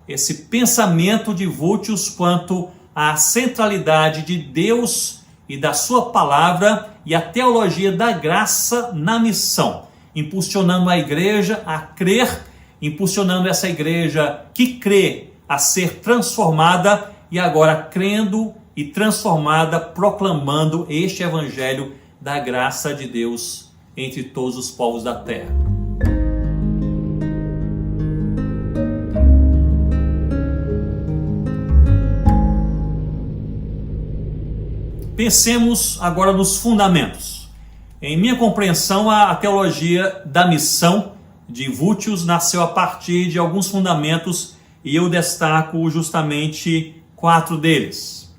esse pensamento de Vultius quanto a centralidade de Deus e da sua palavra e a teologia da graça na missão, impulsionando a igreja a crer, impulsionando essa igreja que crê a ser transformada e agora crendo e transformada, proclamando este evangelho da graça de Deus entre todos os povos da terra. Pensemos agora nos fundamentos. Em minha compreensão, a teologia da missão de Vultius nasceu a partir de alguns fundamentos e eu destaco justamente 4 deles.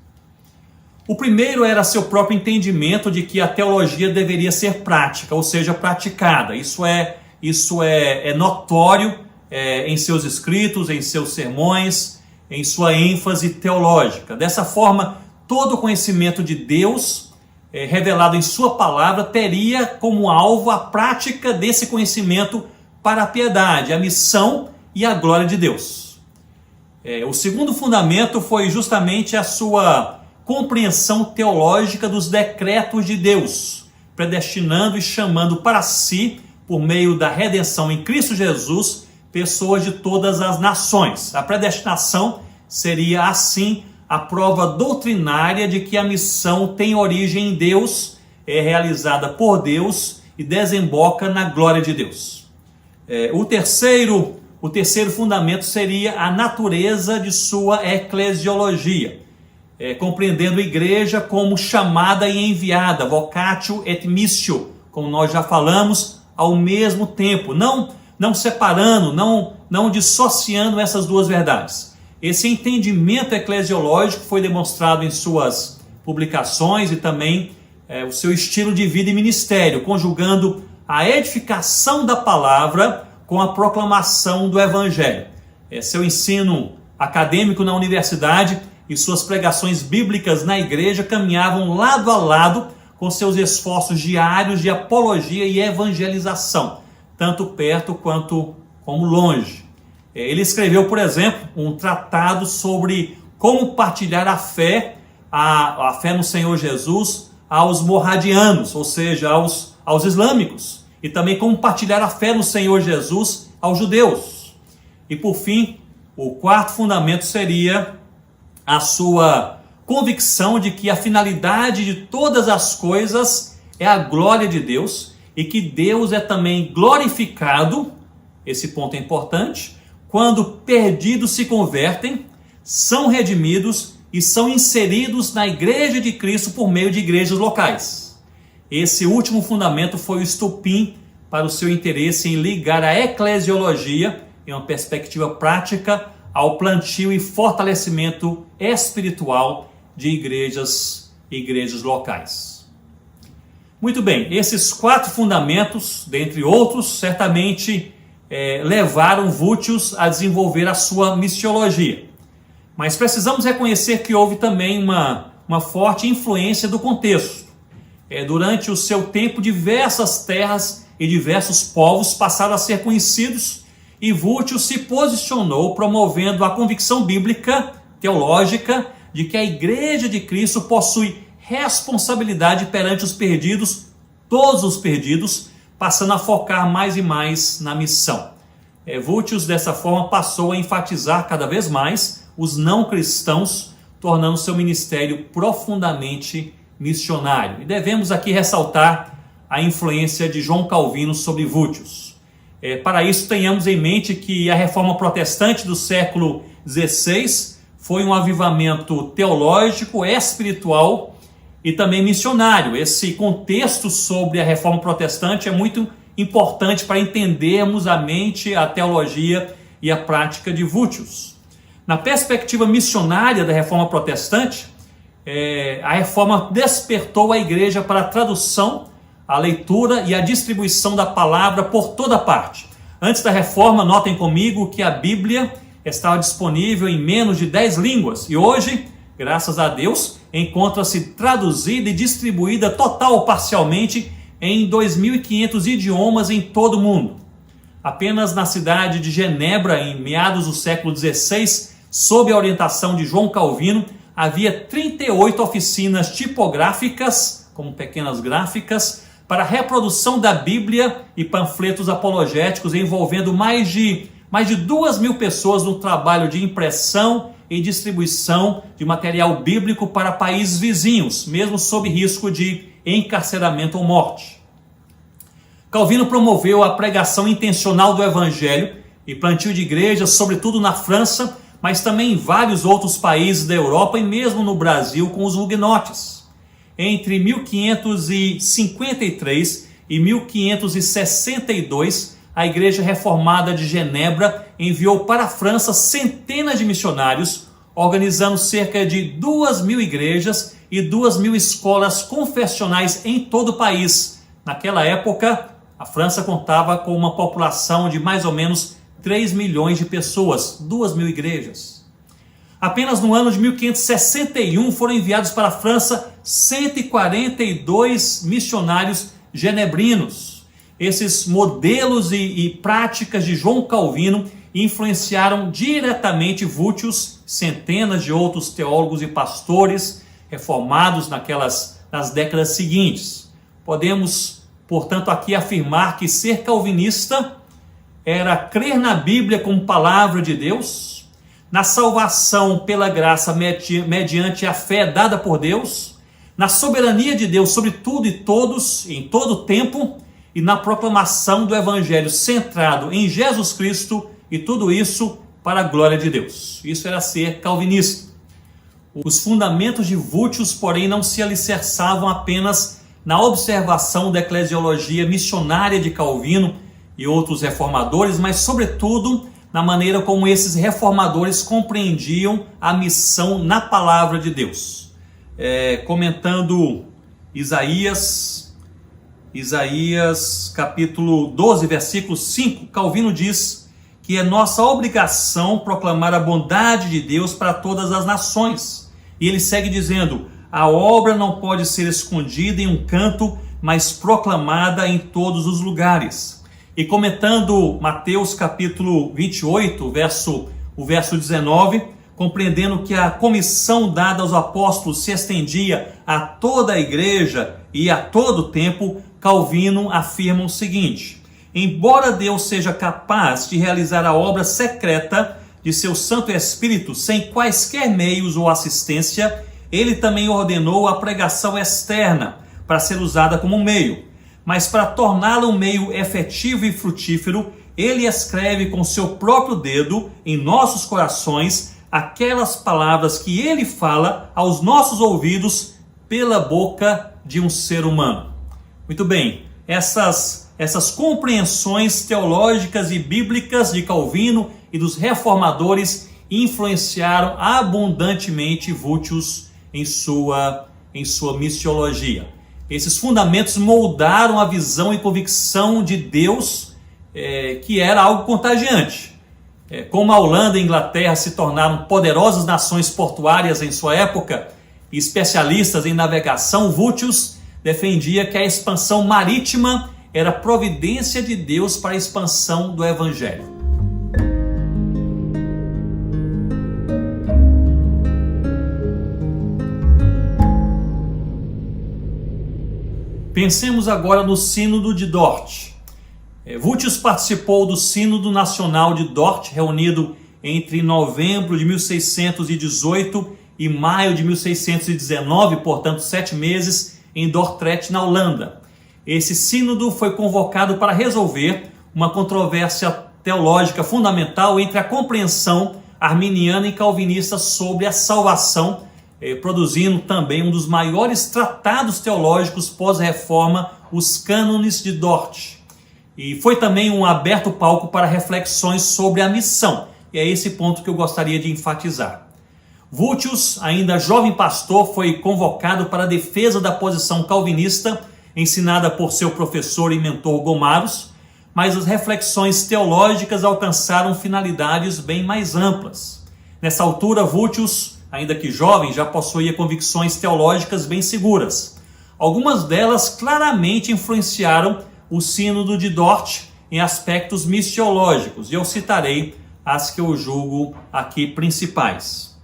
O primeiro era seu próprio entendimento de que a teologia deveria ser prática, ou seja, praticada. Isso é notório em seus escritos, em seus sermões, em sua ênfase teológica. Dessa forma, todo o conhecimento de Deus revelado em sua palavra, teria como alvo a prática desse conhecimento para a piedade, a missão e a glória de Deus. O segundo fundamento foi justamente a sua compreensão teológica dos decretos de Deus, predestinando e chamando para si, por meio da redenção em Cristo Jesus, pessoas de todas as nações. A predestinação seria, assim, a prova doutrinária de que a missão tem origem em Deus, é realizada por Deus e desemboca na glória de Deus. O terceiro fundamento seria a natureza de sua eclesiologia, compreendendo a igreja como chamada e enviada, vocatio et missio, como nós já falamos, ao mesmo tempo, não separando, não dissociando essas duas verdades. Esse entendimento eclesiológico foi demonstrado em suas publicações e também o seu estilo de vida e ministério, conjugando a edificação da palavra com a proclamação do evangelho. Seu ensino acadêmico na universidade e suas pregações bíblicas na igreja caminhavam lado a lado com seus esforços diários de apologia e evangelização, tanto perto quanto como longe. Ele escreveu, por exemplo, um tratado sobre como partilhar a fé no Senhor Jesus aos morradianos, ou seja, aos islâmicos, e também como partilhar a fé no Senhor Jesus aos judeus. E por fim, o quarto fundamento seria a sua convicção de que a finalidade de todas as coisas é a glória de Deus e que Deus é também glorificado, esse ponto é importante, quando perdidos se convertem, são redimidos e são inseridos na igreja de Cristo por meio de igrejas locais. Esse último fundamento foi o estopim para o seu interesse em ligar a eclesiologia, em uma perspectiva prática, ao plantio e fortalecimento espiritual de igrejas locais. Muito bem, esses 4 fundamentos, dentre outros, certamente levaram Vultius a desenvolver a sua missiologia. Mas precisamos reconhecer que houve também uma forte influência do contexto. Durante o seu tempo, diversas terras e diversos povos passaram a ser conhecidos e Vultius se posicionou promovendo a convicção bíblica, teológica, de que a Igreja de Cristo possui responsabilidade perante os perdidos, todos os perdidos, passando a focar mais e mais na missão. Vultius, dessa forma, passou a enfatizar cada vez mais os não cristãos, tornando seu ministério profundamente missionário. E devemos aqui ressaltar a influência de João Calvino sobre Vultius. Para isso, tenhamos em mente que a reforma protestante do século XVI foi um avivamento teológico, espiritual e também missionário. Esse contexto sobre a reforma protestante é muito importante para entendermos a mente, a teologia e a prática de Vultius. Na perspectiva missionária da reforma protestante, a reforma despertou a igreja para a tradução, a leitura e a distribuição da palavra por toda parte. Antes da reforma, notem comigo que a Bíblia estava disponível em menos de 10 línguas e hoje, graças a Deus, encontra-se traduzida e distribuída total ou parcialmente em 2.500 idiomas em todo o mundo. Apenas na cidade de Genebra, em meados do século XVI, sob a orientação de João Calvino, havia 38 oficinas tipográficas, como pequenas gráficas, para a reprodução da Bíblia e panfletos apologéticos, envolvendo mais de 2.000 pessoas no trabalho de impressão e distribuição de material bíblico para países vizinhos, mesmo sob risco de encarceramento ou morte. Calvino promoveu a pregação intencional do Evangelho e plantio de igrejas, sobretudo na França, mas também em vários outros países da Europa e mesmo no Brasil com os huguenotes. Entre 1553 e 1562, a Igreja Reformada de Genebra enviou para a França centenas de missionários, organizando cerca de 2.000 igrejas e 2.000 escolas confessionais em todo o país. Naquela época, a França contava com uma população de mais ou menos 3 milhões de pessoas, 2.000 igrejas. Apenas no ano de 1561 foram enviados para a França 142 missionários genebrinos. Esses modelos e práticas de João Calvino influenciaram diretamente Vultius, centenas de outros teólogos e pastores reformados nas décadas seguintes. Podemos, portanto, aqui afirmar que ser calvinista era crer na Bíblia como palavra de Deus, na salvação pela graça mediante a fé dada por Deus, na soberania de Deus sobre tudo e todos, em todo o tempo, e na proclamação do Evangelho centrado em Jesus Cristo, e tudo isso para a glória de Deus. Isso era ser calvinista. Os fundamentos de Vultius, porém, não se alicerçavam apenas na observação da eclesiologia missionária de Calvino e outros reformadores, mas, sobretudo, na maneira como esses reformadores compreendiam a missão na palavra de Deus. Comentando Isaías capítulo 12, versículo 5, Calvino diz que é nossa obrigação proclamar a bondade de Deus para todas as nações. E ele segue dizendo: a obra não pode ser escondida em um canto, mas proclamada em todos os lugares. E comentando Mateus capítulo 28, o verso 19, compreendendo que a comissão dada aos apóstolos se estendia a toda a igreja e a todo o tempo, Calvino afirma o seguinte: embora Deus seja capaz de realizar a obra secreta de seu Santo Espírito sem quaisquer meios ou assistência, ele também ordenou a pregação externa para ser usada como um meio. Mas para torná-la um meio efetivo e frutífero, ele escreve com seu próprio dedo em nossos corações aquelas palavras que ele fala aos nossos ouvidos pela boca de um ser humano. Muito bem, essas compreensões teológicas e bíblicas de Calvino e dos reformadores influenciaram abundantemente Vultius em sua missiologia. Esses fundamentos moldaram a visão e convicção de Deus, que era algo contagiante. Como a Holanda e a Inglaterra se tornaram poderosas nações portuárias em sua época e especialistas em navegação, Vultius defendia que a expansão marítima era providência de Deus para a expansão do Evangelho. Pensemos agora no Sínodo de Dort. Vultius participou do Sínodo Nacional de Dort, reunido entre novembro de 1618 e maio de 1619, portanto 7 meses, em Dordrecht, na Holanda. Esse sínodo foi convocado para resolver uma controvérsia teológica fundamental entre a compreensão arminiana e calvinista sobre a salvação, produzindo também um dos maiores tratados teológicos pós-reforma, os Cânones de Dort. E foi também um aberto palco para reflexões sobre a missão. E é esse ponto que eu gostaria de enfatizar. Vultius, ainda jovem pastor, foi convocado para a defesa da posição calvinista, ensinada por seu professor e mentor Gomarus, mas as reflexões teológicas alcançaram finalidades bem mais amplas. Nessa altura, Vultius, ainda que jovem, já possuía convicções teológicas bem seguras. Algumas delas claramente influenciaram o Sínodo de Dort em aspectos missiológicos, e eu citarei as que eu julgo aqui principais.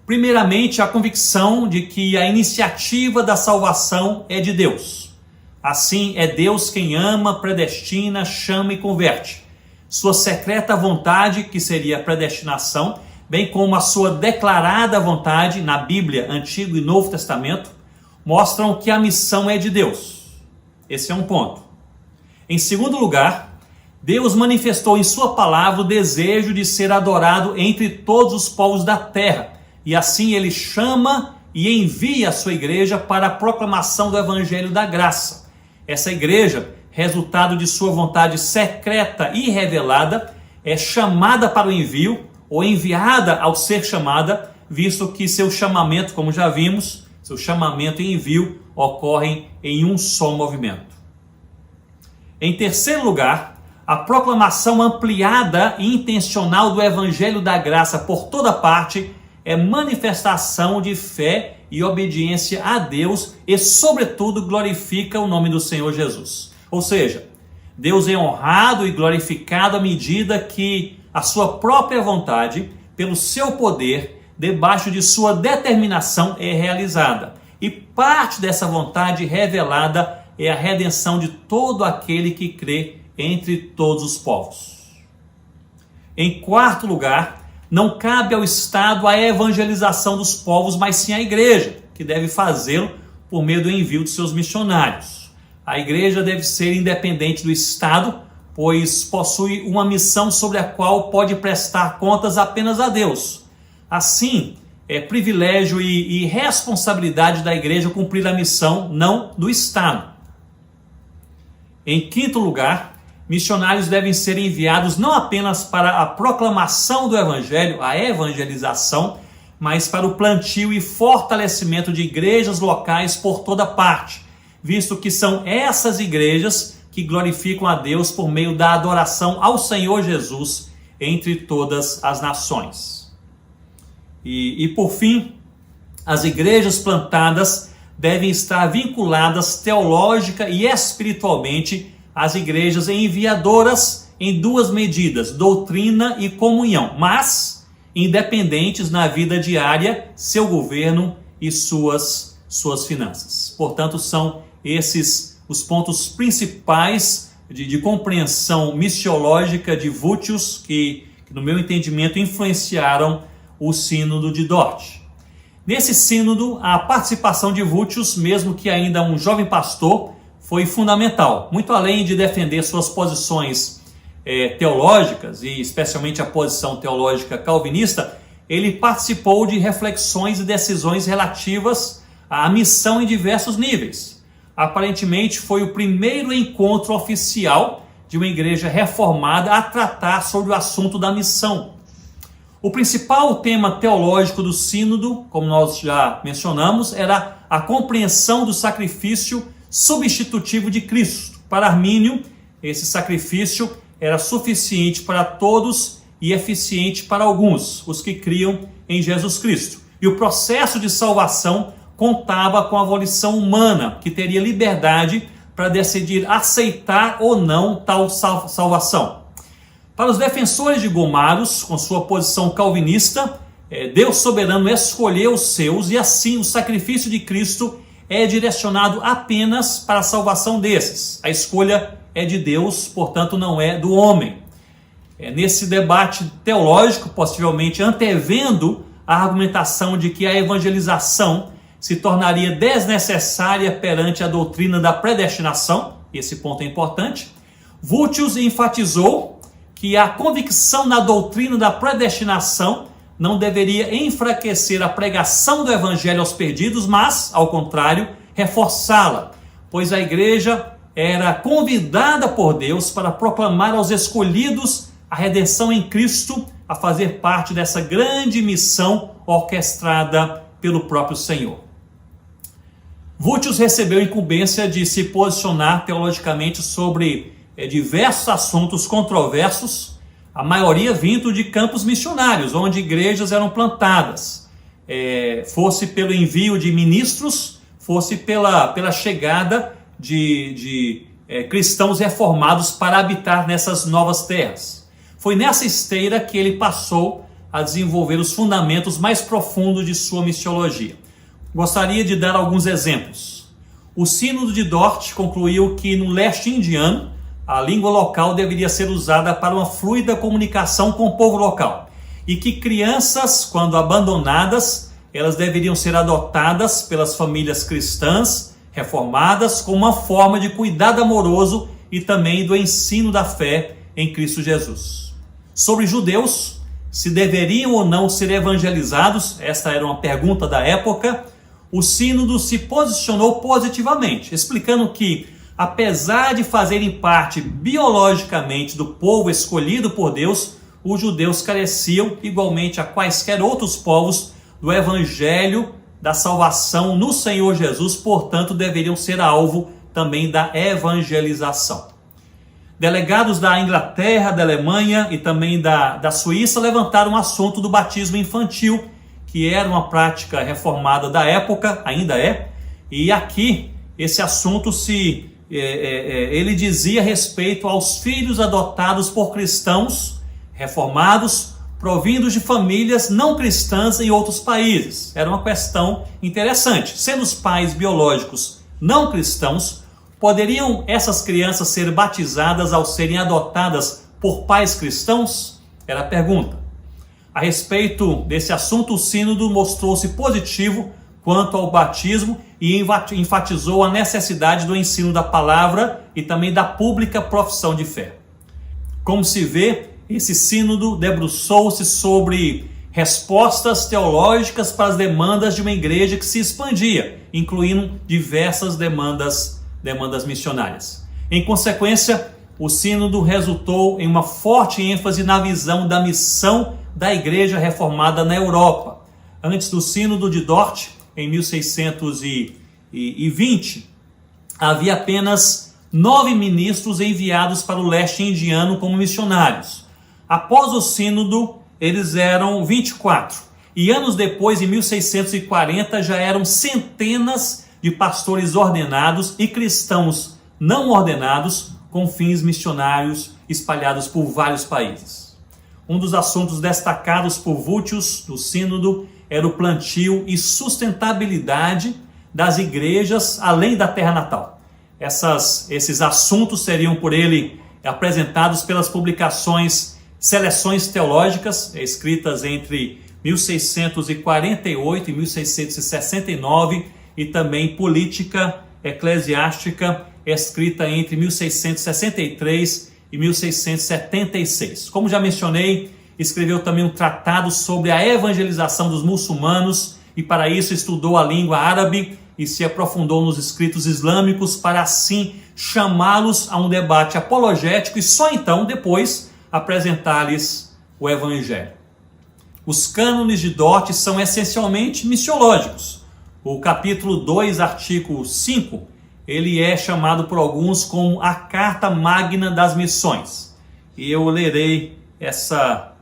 Primeiramente, a convicção de que a iniciativa da salvação é de Deus. Assim, é Deus quem ama, predestina, chama e converte. Sua secreta vontade, que seria a predestinação, bem como a sua declarada vontade na Bíblia, Antigo e Novo Testamento, mostram que a missão é de Deus. Esse é um ponto. Em segundo lugar, Deus manifestou em sua palavra o desejo de ser adorado entre todos os povos da terra, e assim ele chama e envia a sua igreja para a proclamação do Evangelho da Graça. Essa igreja, resultado de sua vontade secreta e revelada, é chamada para o envio, ou enviada ao ser chamada, visto que seu chamamento, como já vimos, seu chamamento e envio ocorrem em um só movimento. Em terceiro lugar, a proclamação ampliada e intencional do Evangelho da Graça por toda parte é manifestação de fé e obediência a Deus e, sobretudo, glorifica o nome do Senhor Jesus. Ou seja, Deus é honrado e glorificado à medida que a sua própria vontade, pelo seu poder, debaixo de sua determinação, é realizada. E parte dessa vontade revelada é a redenção de todo aquele que crê entre todos os povos. Em quarto lugar, não cabe ao Estado a evangelização dos povos, mas sim à igreja, que deve fazê-lo por meio do envio de seus missionários. A igreja deve ser independente do Estado, pois possui uma missão sobre a qual pode prestar contas apenas a Deus. Assim, é privilégio e responsabilidade da igreja cumprir a missão, não do Estado. Em quinto lugar, missionários devem ser enviados não apenas para a proclamação do evangelho, a evangelização, mas para o plantio e fortalecimento de igrejas locais por toda parte, visto que são essas igrejas que glorificam a Deus por meio da adoração ao Senhor Jesus entre todas as nações. E por fim, as igrejas plantadas devem estar vinculadas teológica e espiritualmente às igrejas enviadoras em duas medidas, doutrina e comunhão, mas independentes na vida diária, seu governo e suas finanças. Portanto, são esses os pontos principais de compreensão missiológica de Vultius que, no meu entendimento, influenciaram o sínodo de Dort. Nesse sínodo, a participação de Vultius, mesmo que ainda um jovem pastor, foi fundamental. Muito além de defender suas posições teológicas, e especialmente a posição teológica calvinista, ele participou de reflexões e decisões relativas à missão em diversos níveis. Aparentemente, foi o primeiro encontro oficial de uma igreja reformada a tratar sobre o assunto da missão. O principal tema teológico do sínodo, como nós já mencionamos, era a compreensão do sacrifício substitutivo de Cristo. Para Armínio, esse sacrifício era suficiente para todos e eficiente para alguns, os que criam em Jesus Cristo. E o processo de salvação contava com a volição humana, que teria liberdade para decidir aceitar ou não tal salvação. Para os defensores de Gomarus, com sua posição calvinista, Deus soberano escolheu os seus e assim o sacrifício de Cristo é direcionado apenas para a salvação desses. A escolha é de Deus, portanto não é do homem. Nesse debate teológico, possivelmente antevendo a argumentação de que a evangelização se tornaria desnecessária perante a doutrina da predestinação, esse ponto é importante, Vultius enfatizou que a convicção na doutrina da predestinação não deveria enfraquecer a pregação do evangelho aos perdidos, mas, ao contrário, reforçá-la, pois a igreja era convidada por Deus para proclamar aos escolhidos a redenção em Cristo, a fazer parte dessa grande missão orquestrada pelo próprio Senhor. Vultius recebeu a incumbência de se posicionar teologicamente sobre diversos assuntos controversos, a maioria vindo de campos missionários, onde igrejas eram plantadas, fosse pelo envio de ministros, fosse pela chegada de cristãos reformados para habitar nessas novas terras. Foi nessa esteira que ele passou a desenvolver os fundamentos mais profundos de sua missiologia. Gostaria de dar alguns exemplos. O sínodo de Dort concluiu que no leste indiano, a língua local deveria ser usada para uma fluida comunicação com o povo local. E que crianças, quando abandonadas, elas deveriam ser adotadas pelas famílias cristãs, reformadas, como uma forma de cuidado amoroso e também do ensino da fé em Cristo Jesus. Sobre judeus, se deveriam ou não ser evangelizados, esta era uma pergunta da época, o sínodo se posicionou positivamente, explicando que, apesar de fazerem parte biologicamente do povo escolhido por Deus, os judeus careciam, igualmente a quaisquer outros povos, do evangelho da salvação no Senhor Jesus, portanto deveriam ser alvo também da evangelização. Delegados da Inglaterra, da Alemanha e também da Suíça levantaram o assunto do batismo infantil, que era uma prática reformada da época, ainda é, e aqui esse assunto ele dizia respeito aos filhos adotados por cristãos reformados, provindos de famílias não cristãs em outros países. Era uma questão interessante. Sendo os pais biológicos não cristãos, poderiam essas crianças ser batizadas ao serem adotadas por pais cristãos? Era a pergunta. A respeito desse assunto, o sínodo mostrou-se positivo quanto ao batismo e enfatizou a necessidade do ensino da palavra e também da pública profissão de fé. Como se vê, esse sínodo debruçou-se sobre respostas teológicas para as demandas de uma igreja que se expandia, incluindo diversas demandas missionárias. Em consequência, o sínodo resultou em uma forte ênfase na visão da missão da igreja reformada na Europa. Antes do sínodo de Dort, em 1620, havia apenas 9 ministros enviados para o leste indiano como missionários. Após o sínodo, eles eram 24. E anos depois, em 1640, já eram centenas de pastores ordenados e cristãos não ordenados com fins missionários espalhados por vários países. Um dos assuntos destacados por Vultius no sínodo era o plantio e sustentabilidade das igrejas além da terra natal. Esses assuntos seriam por ele apresentados pelas publicações Seleções Teológicas, escritas entre 1648 e 1669, e também Política Eclesiástica, escrita entre 1663 e 1676. Como já mencionei, escreveu também um tratado sobre a evangelização dos muçulmanos e para isso estudou a língua árabe e se aprofundou nos escritos islâmicos para assim chamá-los a um debate apologético e só então depois apresentar-lhes o evangelho. Os cânones de Dort são essencialmente missiológicos. O capítulo 2, artigo 5, ele é chamado por alguns como a Carta Magna das Missões. E eu lerei essa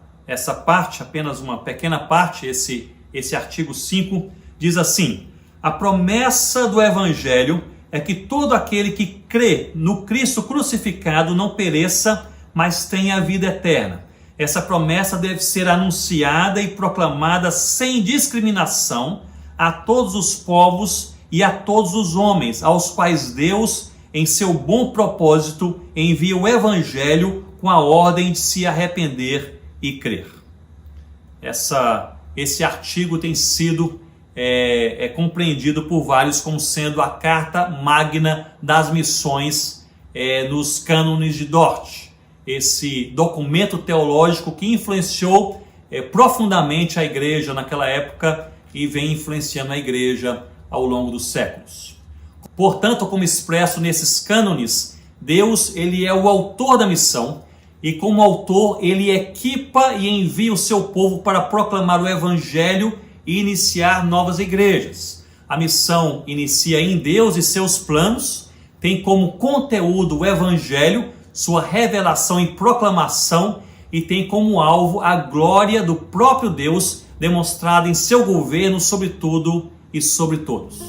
parte, apenas uma pequena parte, esse artigo 5, diz assim: a promessa do Evangelho é que todo aquele que crê no Cristo crucificado não pereça, mas tenha a vida eterna. Essa promessa deve ser anunciada e proclamada sem discriminação a todos os povos e a todos os homens, aos quais Deus, em seu bom propósito, envia o Evangelho com a ordem de se arrepender e crer. Esse artigo tem sido compreendido por vários como sendo a Carta Magna das Missões nos cânones de Dort. Esse documento teológico que influenciou profundamente a igreja naquela época e vem influenciando a igreja ao longo dos séculos. Portanto, como expresso nesses cânones, Deus ele é o autor da missão e como autor ele equipa e envia o seu povo para proclamar o evangelho e iniciar novas igrejas. A missão inicia em Deus e seus planos, tem como conteúdo o evangelho, sua revelação e proclamação, e tem como alvo a glória do próprio Deus demonstrada em seu governo sobre tudo e sobre todos.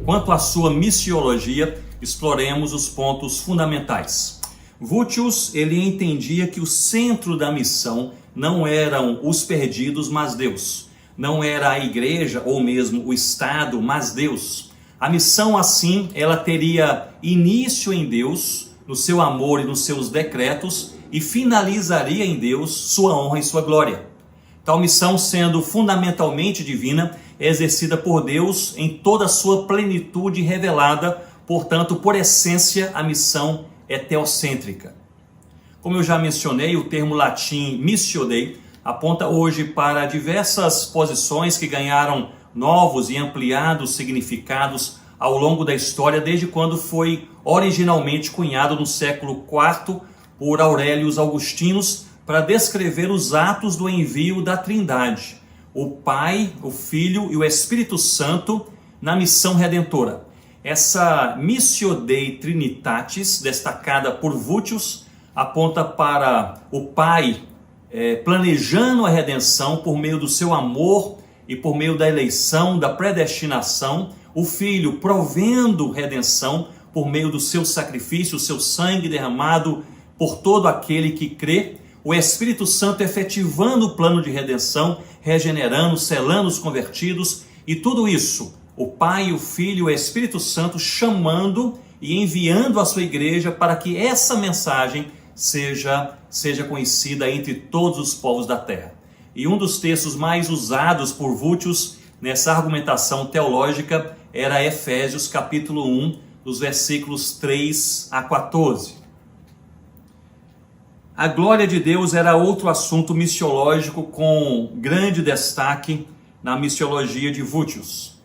Quanto à sua missiologia, exploremos os pontos fundamentais. Vultius, ele entendia que o centro da missão não eram os perdidos, mas Deus. Não era a igreja ou mesmo o Estado, mas Deus. A missão, assim, ela teria início em Deus, no seu amor e nos seus decretos, e finalizaria em Deus sua honra e sua glória. Tal missão, sendo fundamentalmente divina, é exercida por Deus em toda a sua plenitude revelada, portanto, por essência, a missão é teocêntrica. Como eu já mencionei, o termo latim missio Dei aponta hoje para diversas posições que ganharam novos e ampliados significados ao longo da história, desde quando foi originalmente cunhado no século IV por Aurelius Augustinus para descrever os atos do envio da Trindade, o Pai, o Filho e o Espírito Santo na missão redentora. Essa Missio Dei Trinitatis, destacada por Vultius, aponta para o Pai planejando a redenção por meio do seu amor e por meio da eleição, da predestinação, o Filho provendo redenção por meio do seu sacrifício, o seu sangue derramado por todo aquele que crê, o Espírito Santo efetivando o plano de redenção, regenerando, selando os convertidos, e tudo isso, o Pai, o Filho e o Espírito Santo chamando e enviando a sua igreja para que essa mensagem seja conhecida entre todos os povos da terra. E um dos textos mais usados por Vultius nessa argumentação teológica era Efésios capítulo 1, dos versículos 3 a 14. A glória de Deus era outro assunto missiológico com grande destaque na missiologia de Vultius.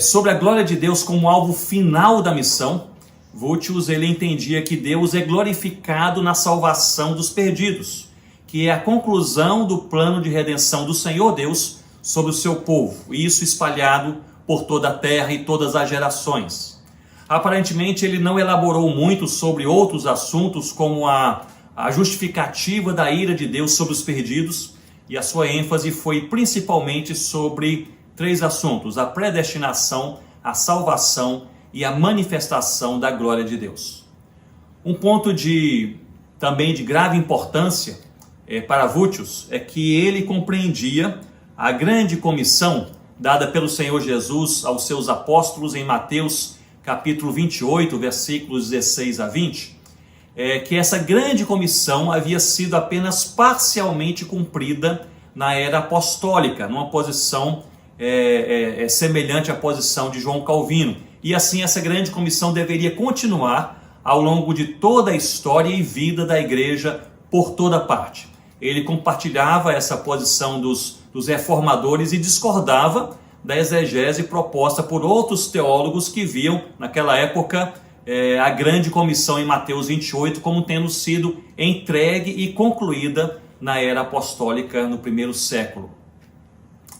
Sobre a glória de Deus como alvo final da missão, Vultius ele entendia que Deus é glorificado na salvação dos perdidos, que é a conclusão do plano de redenção do Senhor Deus sobre o seu povo, e isso espalhado por toda a terra e todas as gerações. Aparentemente ele não elaborou muito sobre outros assuntos como a justificativa da ira de Deus sobre os perdidos, e a sua ênfase foi principalmente sobre 3 assuntos: a predestinação, a salvação e a manifestação da glória de Deus. Um ponto também de grave importância para Vultius é que ele compreendia a grande comissão dada pelo Senhor Jesus aos seus apóstolos em Mateus capítulo 28, versículos 16 a 20, que essa grande comissão havia sido apenas parcialmente cumprida na era apostólica, numa posição semelhante à posição de João Calvino. E assim essa grande comissão deveria continuar ao longo de toda a história e vida da igreja por toda parte. Ele compartilhava essa posição dos reformadores e discordava da exegese proposta por outros teólogos que viam naquela época a grande comissão em Mateus 28 como tendo sido entregue e concluída na era apostólica no primeiro século.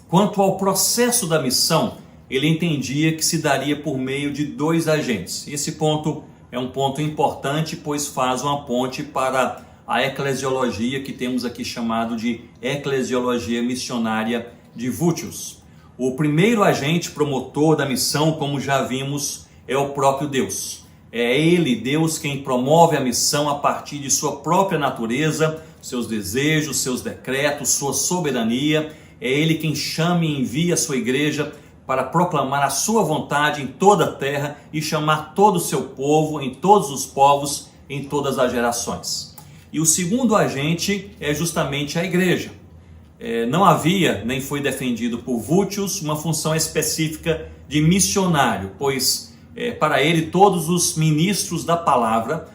Quanto ao processo da missão, ele entendia que se daria por meio de 2 agentes. Esse ponto é um ponto importante, pois faz uma ponte para a eclesiologia que temos aqui chamado de eclesiologia missionária de Vultius. O primeiro agente promotor da missão, como já vimos, é o próprio Deus. É Ele, Deus, quem promove a missão a partir de sua própria natureza, seus desejos, seus decretos, sua soberania. É Ele quem chama e envia a sua igreja para proclamar a sua vontade em toda a terra e chamar todo o seu povo, em todos os povos, em todas as gerações. E o segundo agente é justamente a igreja. Não havia, nem foi defendido por Vultius, uma função específica de missionário, pois para ele todos os ministros da palavra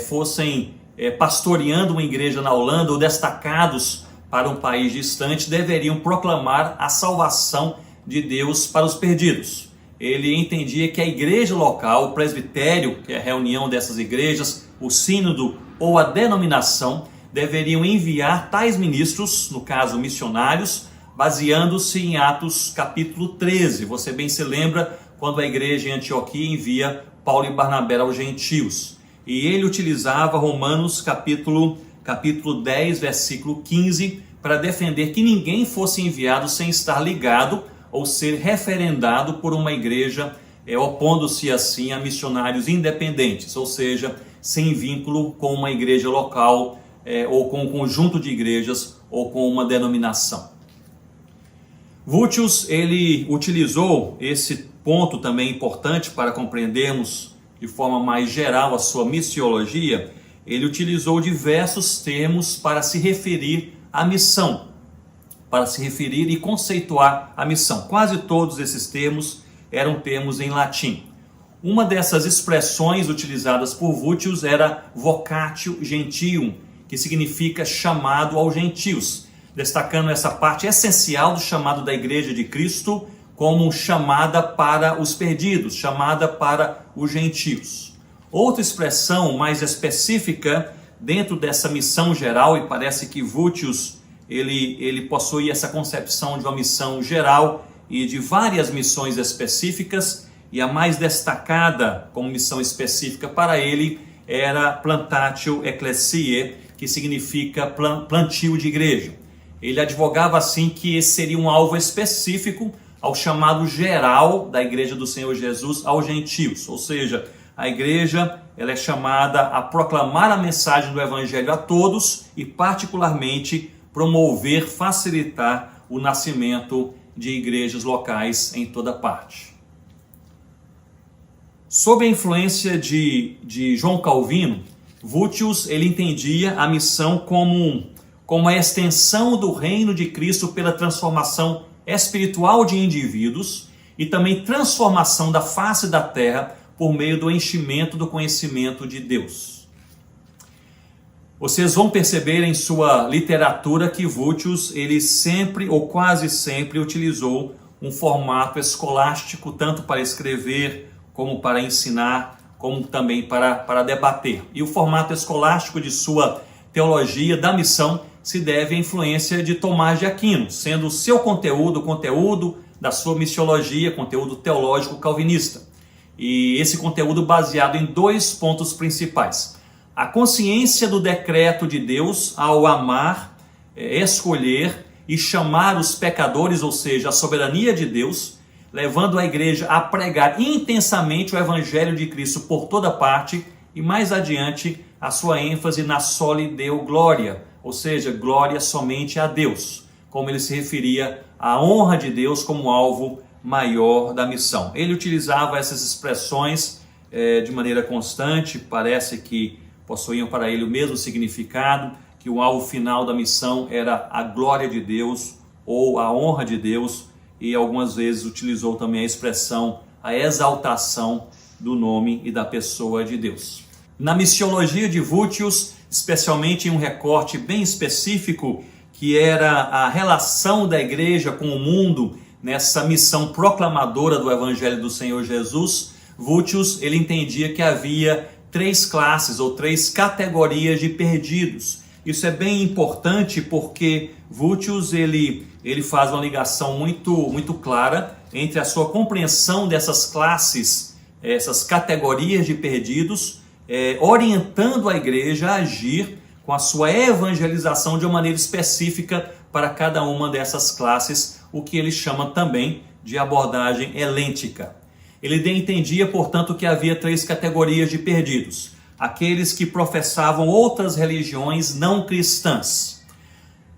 fossem pastoreando uma igreja na Holanda ou destacados para um país distante, deveriam proclamar a salvação de Deus para os perdidos. Ele entendia que a igreja local, o presbitério, que é a reunião dessas igrejas, o sínodo ou a denominação, deveriam enviar tais ministros, no caso missionários, baseando-se em Atos capítulo 13. Você bem se lembra quando a igreja em Antioquia envia Paulo e Barnabé aos gentios. E ele utilizava Romanos capítulo 10, versículo 15, para defender que ninguém fosse enviado sem estar ligado ou ser referendado por uma igreja, opondo-se assim a missionários independentes, ou seja, sem vínculo com uma igreja local, ou com um conjunto de igrejas, ou com uma denominação. Vultius, ele utilizou esse ponto também importante para compreendermos de forma mais geral a sua missiologia. Ele utilizou diversos termos para se referir à missão, para se referir e conceituar a missão. Quase todos esses termos eram termos em latim. Uma dessas expressões utilizadas por Vultius era vocatio gentium, que significa chamado aos gentios, destacando essa parte essencial do chamado da Igreja de Cristo como chamada para os perdidos, chamada para os gentios. Outra expressão mais específica dentro dessa missão geral, e parece que Vultius ele possui essa concepção de uma missão geral e de várias missões específicas, e a mais destacada como missão específica para ele era Plantatio Ecclesiae, que significa plantio de igreja. Ele advogava assim que esse seria um alvo específico ao chamado geral da igreja do Senhor Jesus aos gentios, ou seja, a igreja ela é chamada a proclamar a mensagem do evangelho a todos e particularmente promover, facilitar o nascimento de igrejas locais em toda parte. Sob a influência de João Calvino, Vultius ele entendia a missão como a extensão do reino de Cristo pela transformação espiritual de indivíduos e também transformação da face da terra por meio do enchimento do conhecimento de Deus. Vocês vão perceber em sua literatura que Vultius ele sempre ou quase sempre utilizou um formato escolástico tanto para escrever como para ensinar, como também para debater. E o formato escolástico de sua teologia da missão se deve à influência de Tomás de Aquino, sendo o seu conteúdo, o conteúdo da sua missiologia, conteúdo teológico calvinista. E esse conteúdo baseado em 2 pontos principais. A consciência do decreto de Deus ao amar, escolher e chamar os pecadores, ou seja, a soberania de Deus, levando a igreja a pregar intensamente o evangelho de Cristo por toda parte e mais adiante a sua ênfase na soli Deo gloria, ou seja, glória somente a Deus, como ele se referia à honra de Deus como alvo maior da missão. Ele utilizava essas expressões de maneira constante, parece que possuíam para ele o mesmo significado, que o alvo final da missão era a glória de Deus ou a honra de Deus, e algumas vezes utilizou também a expressão a exaltação do nome e da pessoa de Deus. Na missiologia de Vultius, especialmente em um recorte bem específico, que era a relação da igreja com o mundo nessa missão proclamadora do evangelho do Senhor Jesus, Vultius ele entendia que havia 3 classes ou 3 categorias de perdidos. Isso é bem importante porque Vultius ele faz uma ligação muito clara entre a sua compreensão dessas classes, essas categorias de perdidos, orientando a igreja a agir com a sua evangelização de uma maneira específica para cada uma dessas classes, o que ele chama também de abordagem helêntica. Ele entendia, portanto, que havia 3 categorias de perdidos: aqueles que professavam outras religiões não cristãs.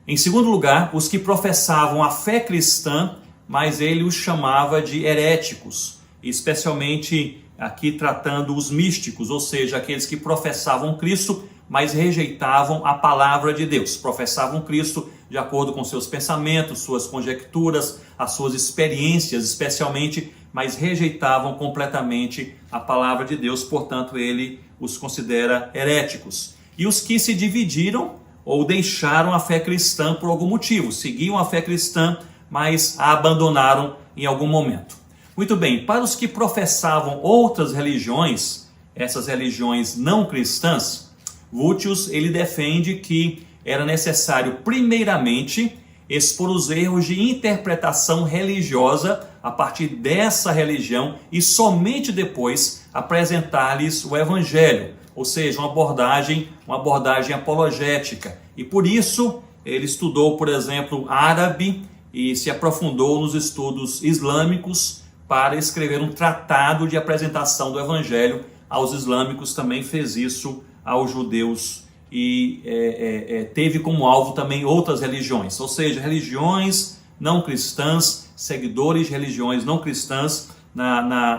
Em segundo lugar, os que professavam a fé cristã, mas ele os chamava de heréticos, especialmente aqui tratando os místicos, ou seja, aqueles que professavam Cristo, mas rejeitavam a palavra de Deus. Professavam Cristo de acordo com seus pensamentos, suas conjecturas, as suas experiências especialmente, mas rejeitavam completamente a palavra de Deus, portanto ele os considera heréticos. E os que se dividiram ou deixaram a fé cristã por algum motivo, seguiam a fé cristã, mas a abandonaram em algum momento. Muito bem, para os que professavam outras religiões, essas religiões não cristãs, Vultius ele defende que era necessário primeiramente expor os erros de interpretação religiosa a partir dessa religião e somente depois apresentar-lhes o evangelho, ou seja, uma abordagem apologética. E por isso ele estudou, por exemplo, árabe e se aprofundou nos estudos islâmicos para escrever um tratado de apresentação do evangelho aos islâmicos. Também fez isso aos judeus e teve como alvo também outras religiões, ou seja, religiões não cristãs, seguidores de religiões não cristãs.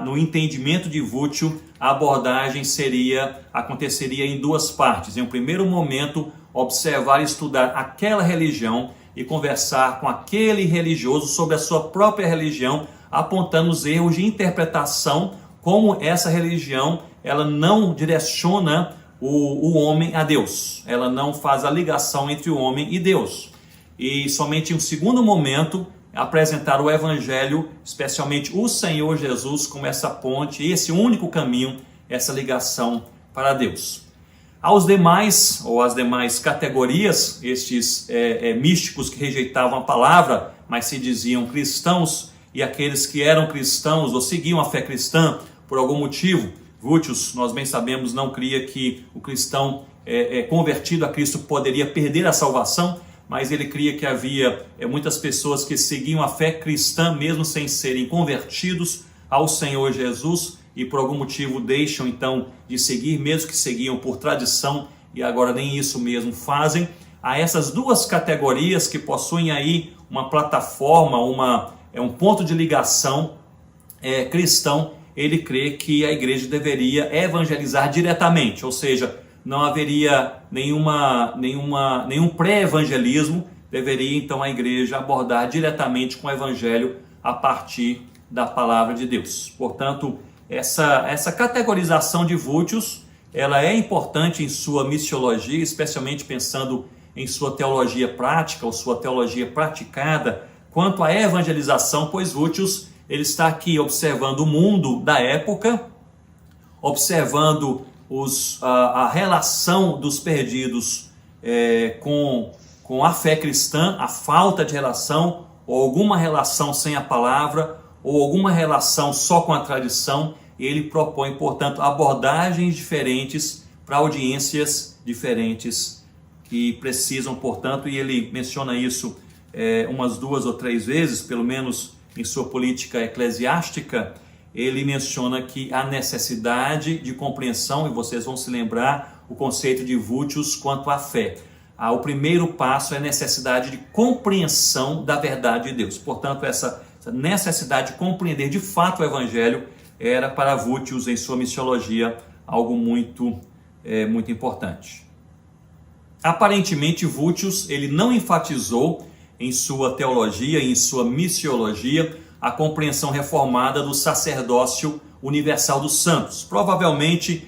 No entendimento de Vultius, a abordagem aconteceria em 2 partes. Em um primeiro momento, observar e estudar aquela religião e conversar com aquele religioso sobre a sua própria religião, apontando os erros de interpretação, como essa religião ela não direciona o homem a Deus, ela não faz a ligação entre o homem e Deus. E somente em um segundo momento, apresentar o evangelho, especialmente o Senhor Jesus, como essa ponte, esse único caminho, essa ligação para Deus. Aos demais, ou às demais categorias, estes místicos que rejeitavam a palavra, mas se diziam cristãos, e aqueles que eram cristãos ou seguiam a fé cristã por algum motivo. Vultius, nós bem sabemos, não cria que o cristão convertido a Cristo poderia perder a salvação, mas ele cria que havia muitas pessoas que seguiam a fé cristã mesmo sem serem convertidos ao Senhor Jesus e por algum motivo deixam então de seguir, mesmo que seguiam por tradição e agora nem isso mesmo fazem. Há essas duas categorias que possuem aí uma plataforma, um ponto de ligação cristão. Ele crê que a igreja deveria evangelizar diretamente, ou seja, não haveria nenhum pré-evangelismo, deveria então a igreja abordar diretamente com o evangelho a partir da palavra de Deus. Portanto, essa categorização de Vultius, ela é importante em sua missiologia, especialmente pensando em sua teologia prática ou sua teologia praticada quanto à evangelização, pois Vultius ele está aqui observando o mundo da época, observando a relação dos perdidos com a fé cristã, a falta de relação, ou alguma relação sem a palavra, ou alguma relação só com a tradição. Ele propõe, portanto, abordagens diferentes para audiências diferentes que precisam, portanto, e ele menciona isso umas 2 ou 3 vezes, pelo menos em sua política eclesiástica. Ele menciona que a necessidade de compreensão, e vocês vão se lembrar o conceito de Vultius quanto à fé. O primeiro passo é a necessidade de compreensão da verdade de Deus. Portanto, essa necessidade de compreender de fato o Evangelho era para Vultius, em sua missiologia, algo muito importante. Aparentemente, Vultius ele não enfatizou em sua teologia, em sua missiologia, a compreensão reformada do sacerdócio universal dos santos. Provavelmente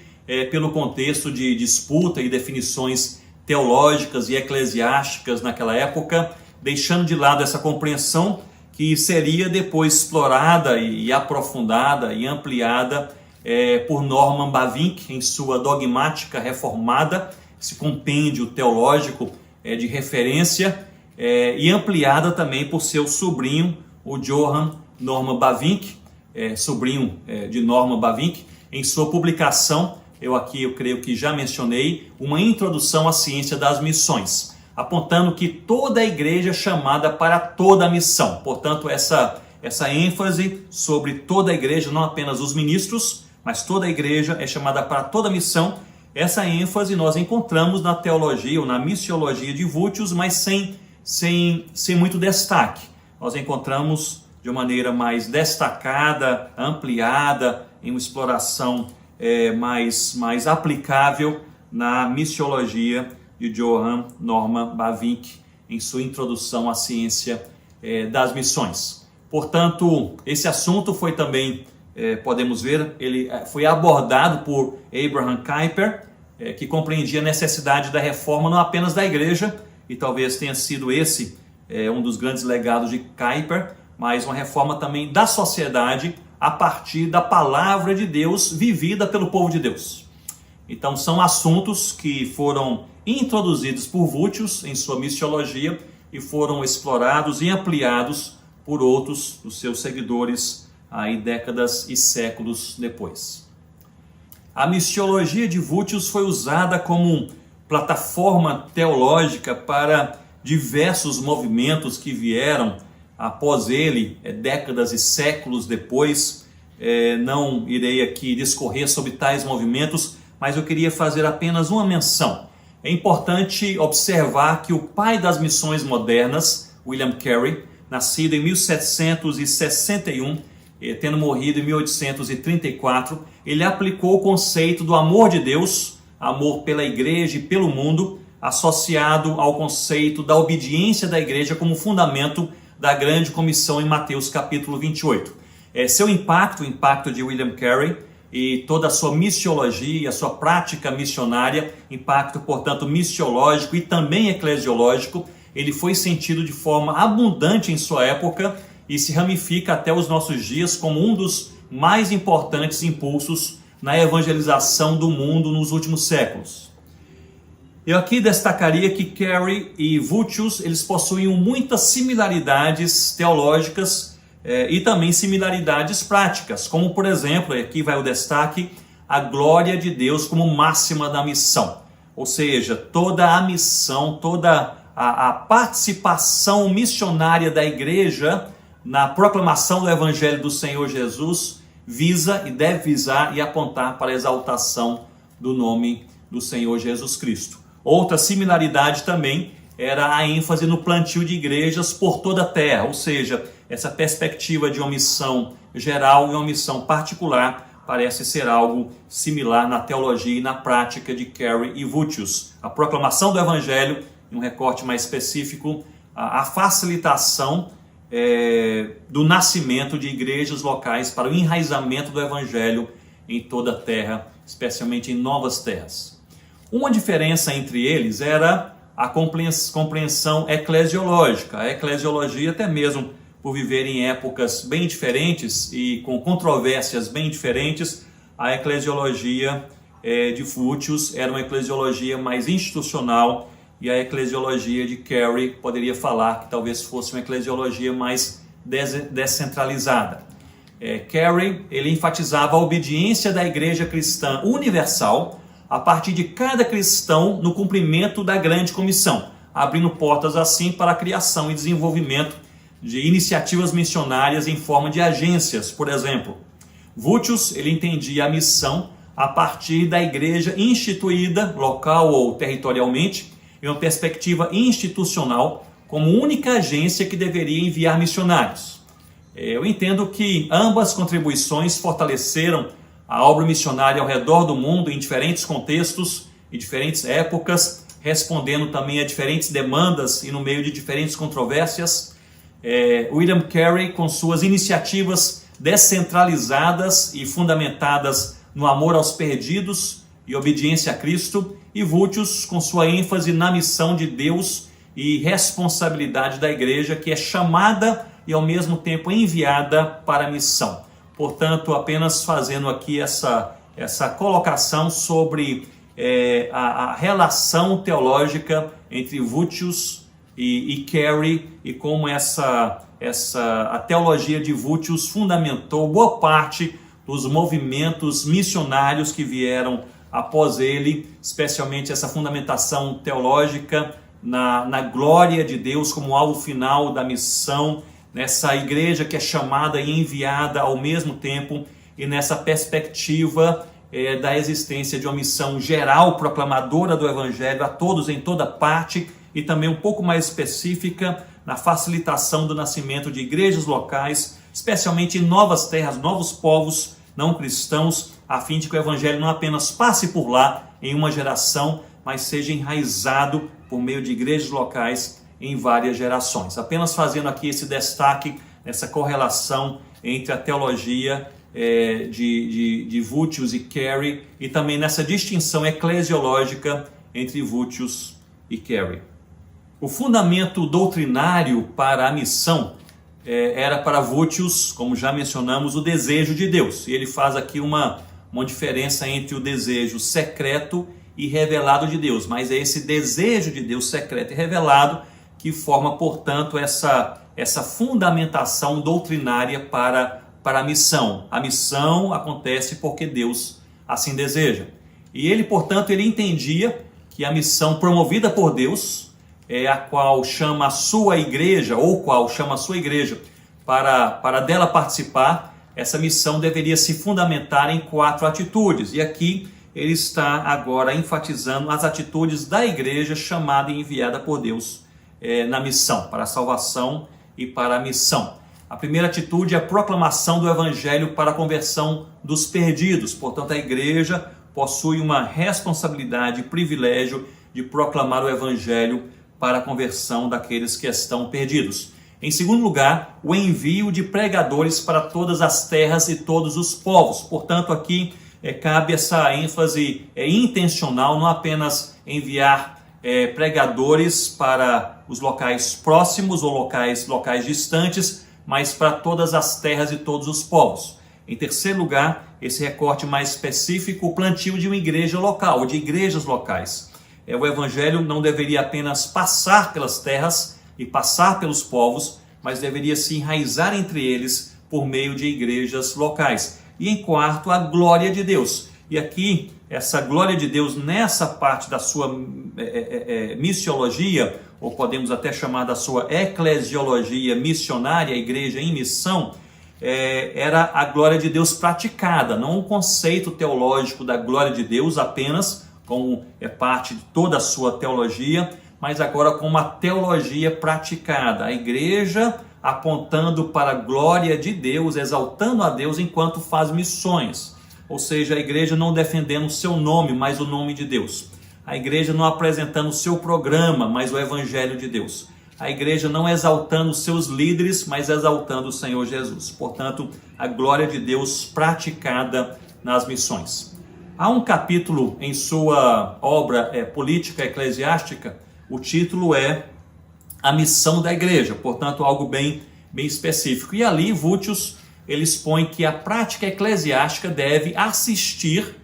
pelo contexto de disputa e definições teológicas e eclesiásticas naquela época, deixando de lado essa compreensão que seria depois explorada e aprofundada e ampliada por Norman Bavinck em sua dogmática reformada, esse compêndio teológico de referência, e ampliada também por seu sobrinho, o Johann Norman Bavinck, sobrinho de Norman Bavinck, em sua publicação, eu creio que já mencionei, uma introdução à ciência das missões, apontando que toda a igreja é chamada para toda a missão. Portanto, essa ênfase sobre toda a igreja, não apenas os ministros, mas toda a igreja é chamada para toda a missão. Essa ênfase nós encontramos na teologia ou na missiologia de Vultius, mas sem muito destaque. Nós encontramos de uma maneira mais destacada, ampliada, em uma exploração mais aplicável na missiologia de Johann Norman Bavinck, em sua introdução à ciência das missões. Portanto, esse assunto foi também, podemos ver, ele foi abordado por Abraham Kuyper, que compreendia a necessidade da reforma não apenas da igreja, e talvez tenha sido esse um dos grandes legados de Kuyper, mas uma reforma também da sociedade a partir da palavra de Deus vivida pelo povo de Deus. Então são assuntos que foram introduzidos por Vultius em sua missiologia e foram explorados e ampliados por outros dos seus seguidores aí décadas e séculos depois. A missiologia de Vultius foi usada como plataforma teológica para diversos movimentos que vieram após ele, décadas e séculos depois. Não irei aqui discorrer sobre tais movimentos, mas eu queria fazer apenas uma menção. É importante observar que o pai das missões modernas, William Carey, nascido em 1761, tendo morrido em 1834, ele aplicou o conceito do amor de Deus, amor pela igreja e pelo mundo, associado ao conceito da obediência da igreja como fundamento da grande comissão em Mateus capítulo 28. Seu impacto, o impacto de William Carey e toda a sua missiologia, a sua prática missionária, impacto, portanto, missiológico e também eclesiológico, ele foi sentido de forma abundante em sua época e se ramifica até os nossos dias como um dos mais importantes impulsos na evangelização do mundo nos últimos séculos. Eu aqui destacaria que Carey e Vultius, eles possuíam muitas similaridades teológicas, e também similaridades práticas, como por exemplo, aqui vai o destaque, a glória de Deus como máxima da missão. Ou seja, toda a missão, toda a participação missionária da igreja na proclamação do Evangelho do Senhor Jesus visa e deve visar e apontar para a exaltação do nome do Senhor Jesus Cristo. Outra similaridade também era a ênfase no plantio de igrejas por toda a terra, ou seja, essa perspectiva de uma missão geral e uma missão particular parece ser algo similar na teologia e na prática de Carey e Vultius. A proclamação do Evangelho, em um recorte mais específico, a facilitação do nascimento de igrejas locais para o enraizamento do Evangelho em toda a terra, especialmente em novas terras. Uma diferença entre eles era a compreensão eclesiológica. A eclesiologia, até mesmo por viver em épocas bem diferentes e com controvérsias bem diferentes, a eclesiologia de Vultius era uma eclesiologia mais institucional e a eclesiologia de Carey poderia falar que talvez fosse uma eclesiologia mais descentralizada. Carey, ele enfatizava a obediência da igreja cristã universal a partir de cada cristão no cumprimento da grande comissão, abrindo portas assim para a criação e desenvolvimento de iniciativas missionárias em forma de agências, por exemplo. Vultius, ele entendia a missão a partir da igreja instituída, local ou territorialmente, em uma perspectiva institucional, como única agência que deveria enviar missionários. Eu entendo que ambas contribuições fortaleceram a obra missionária ao redor do mundo em diferentes contextos e diferentes épocas, respondendo também a diferentes demandas e no meio de diferentes controvérsias. William Carey, com suas iniciativas descentralizadas e fundamentadas no amor aos perdidos e obediência a Cristo, e Vultius, com sua ênfase na missão de Deus e responsabilidade da igreja, que é chamada e ao mesmo tempo enviada para a missão. Portanto, apenas fazendo aqui essa colocação sobre a relação teológica entre Vultius e Carey e como a teologia de Vultius fundamentou boa parte dos movimentos missionários que vieram após ele, especialmente essa fundamentação teológica na glória de Deus como alvo final da missão, nessa igreja que é chamada e enviada ao mesmo tempo e nessa perspectiva da existência de uma missão geral proclamadora do Evangelho a todos em toda parte e também um pouco mais específica na facilitação do nascimento de igrejas locais, especialmente em novas terras, novos povos não cristãos, a fim de que o Evangelho não apenas passe por lá em uma geração, mas seja enraizado por meio de igrejas locais em várias gerações. Apenas fazendo aqui esse destaque, essa correlação entre a teologia de Vultius e Carey e também nessa distinção eclesiológica entre Vultius e Carey. O fundamento doutrinário para a missão era para Vultius, como já mencionamos, o desejo de Deus. E ele faz aqui uma diferença entre o desejo secreto e revelado de Deus. Mas é esse desejo de Deus secreto e revelado que forma, portanto, essa fundamentação doutrinária para a missão. A missão acontece porque Deus assim deseja. E ele, portanto, ele entendia que a missão promovida por Deus, a qual chama a sua igreja, ou qual chama a sua igreja para dela participar, essa missão deveria se fundamentar em 4 atitudes. E aqui ele está agora enfatizando as atitudes da igreja chamada e enviada por Deus na missão, para a salvação e para a missão. A primeira atitude é a proclamação do Evangelho para a conversão dos perdidos. Portanto, a igreja possui uma responsabilidade e privilégio de proclamar o Evangelho para a conversão daqueles que estão perdidos. Em segundo lugar, o envio de pregadores para todas as terras e todos os povos. Portanto, aqui cabe essa ênfase intencional, não apenas enviar pregadores para os locais próximos ou locais distantes, mas para todas as terras e todos os povos. Em terceiro lugar, esse recorte mais específico, o plantio de uma igreja local, ou de igrejas locais. O Evangelho não deveria apenas passar pelas terras e passar pelos povos, mas deveria se enraizar entre eles por meio de igrejas locais. E em quarto, a glória de Deus. E aqui, essa glória de Deus nessa parte da sua missiologia, ou podemos até chamar da sua eclesiologia missionária, a igreja em missão, era a glória de Deus praticada, não um conceito teológico da glória de Deus apenas, como é parte de toda a sua teologia, mas agora com uma teologia praticada. A igreja apontando para a glória de Deus, exaltando a Deus enquanto faz missões. Ou seja, a igreja não defendendo o seu nome, mas o nome de Deus. A igreja não apresentando o seu programa, mas o evangelho de Deus. A igreja não exaltando os seus líderes, mas exaltando o Senhor Jesus. Portanto, a glória de Deus praticada nas missões. Há um capítulo em sua obra política eclesiástica, o título é A Missão da Igreja, portanto algo bem específico. E ali Vultius ele expõe que a prática eclesiástica deve assistir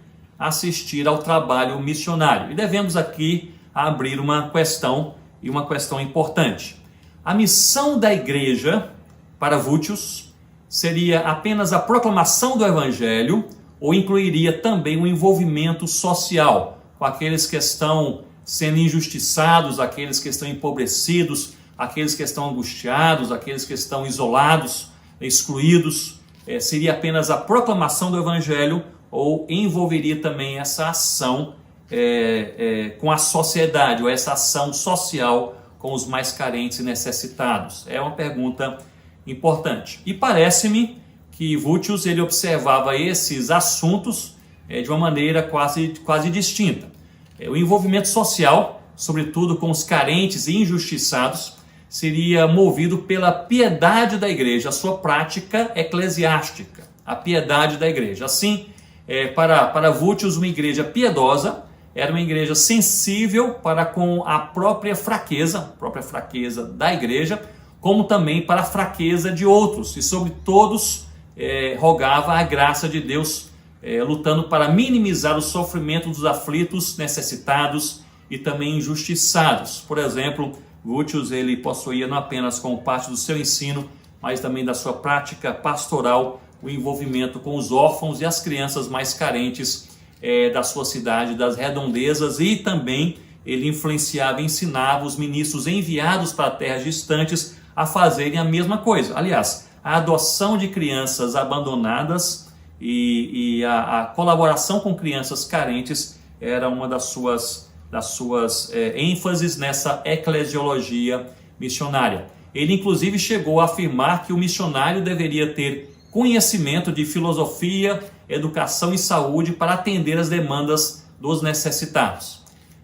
ao trabalho missionário. E devemos aqui abrir uma questão, e uma questão importante. A missão da igreja, para Vultius, seria apenas a proclamação do evangelho ou incluiria também o envolvimento social com aqueles que estão sendo injustiçados, aqueles que estão empobrecidos, aqueles que estão angustiados, aqueles que estão isolados, excluídos? Seria apenas a proclamação do evangelho ou envolveria também essa ação com a sociedade, ou essa ação social com os mais carentes e necessitados? É uma pergunta importante. E parece-me que Vultius ele observava esses assuntos de uma maneira quase distinta. O envolvimento social, sobretudo com os carentes e injustiçados, seria movido pela piedade da igreja, a sua prática eclesiástica, a piedade da igreja. Assim, para Vultius, uma igreja piedosa era uma igreja sensível para com a própria fraqueza da igreja, como também para a fraqueza de outros, e sobre todos rogava a graça de Deus, lutando para minimizar o sofrimento dos aflitos, necessitados e também injustiçados. Por exemplo, Vultius ele possuía não apenas como parte do seu ensino, mas também da sua prática pastoral, o envolvimento com os órfãos e as crianças mais carentes da sua cidade, das redondezas, e também ele influenciava e ensinava os ministros enviados para terras distantes a fazerem a mesma coisa. Aliás, a adoção de crianças abandonadas e a colaboração com crianças carentes era uma das suas ênfases nessa eclesiologia missionária. Ele inclusive chegou a afirmar que o missionário deveria ter conhecimento de filosofia, educação e saúde para atender as demandas dos necessitados.